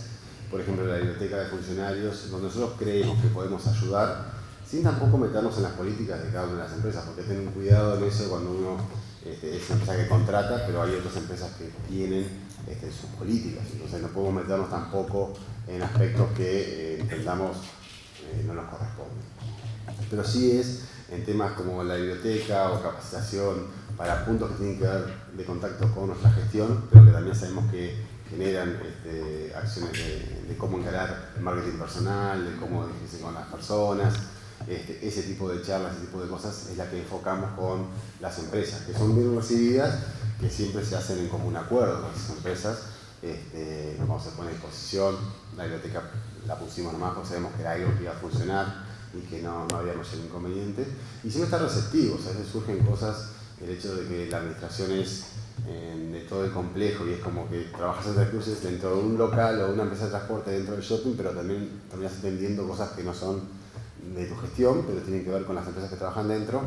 por ejemplo la biblioteca de funcionarios, donde nosotros creemos que podemos ayudar sin tampoco meternos en las políticas de cada una de las empresas, porque tengan cuidado en eso cuando uno es una empresa que contrata, pero hay otras empresas que tienen sus políticas, entonces no podemos meternos tampoco en aspectos que entendamos no nos corresponden. Pero sí es en temas como la biblioteca o capacitación para puntos que tienen que ver de contacto con nuestra gestión, pero que también sabemos que generan acciones de cómo encarar el marketing personal, de cómo dirigirse con las personas. Ese tipo de charlas, ese tipo de cosas es la que enfocamos con las empresas, que son bien recibidas, que siempre se hacen en común acuerdo con las empresas. Nos vamos a poner a disposición, la biblioteca la pusimos nomás porque sabemos que era algo que iba a funcionar y que no había mayor inconveniente. Y siempre está receptivo, a veces surgen cosas, el hecho de que la administración es de todo el complejo y es como que trabajas en Tres Cruces dentro de un local o una empresa de transporte dentro del shopping, pero también terminas entendiendo cosas que no son de tu gestión, pero tienen que ver con las empresas que trabajan dentro,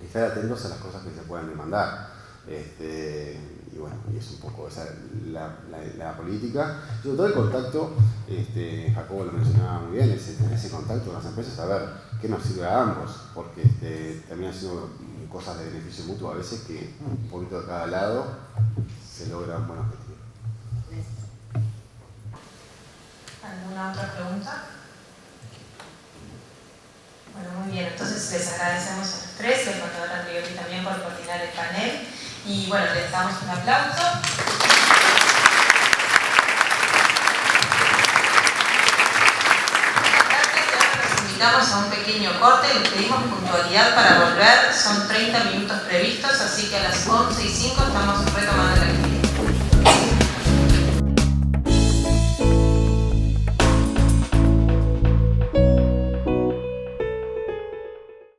y estar atentos a las cosas que se puedan demandar. Y bueno, y es un poco esa la política. Sobre todo el contacto, Jacobo lo mencionaba muy bien, ese contacto con las empresas, a ver qué nos sirve a ambos, porque termina siendo cosas de beneficio mutuo a veces que un poquito de cada lado se logra un buen objetivo. ¿Alguna otra pregunta? Bueno, muy bien, entonces les agradecemos a los tres y al contador Andriotti también por coordinar el panel. Y bueno, les damos un aplauso. Invitamos a un pequeño corte, les pedimos puntualidad para volver, son 30 minutos previstos, así que a las 11:05 estamos retomando la actividad.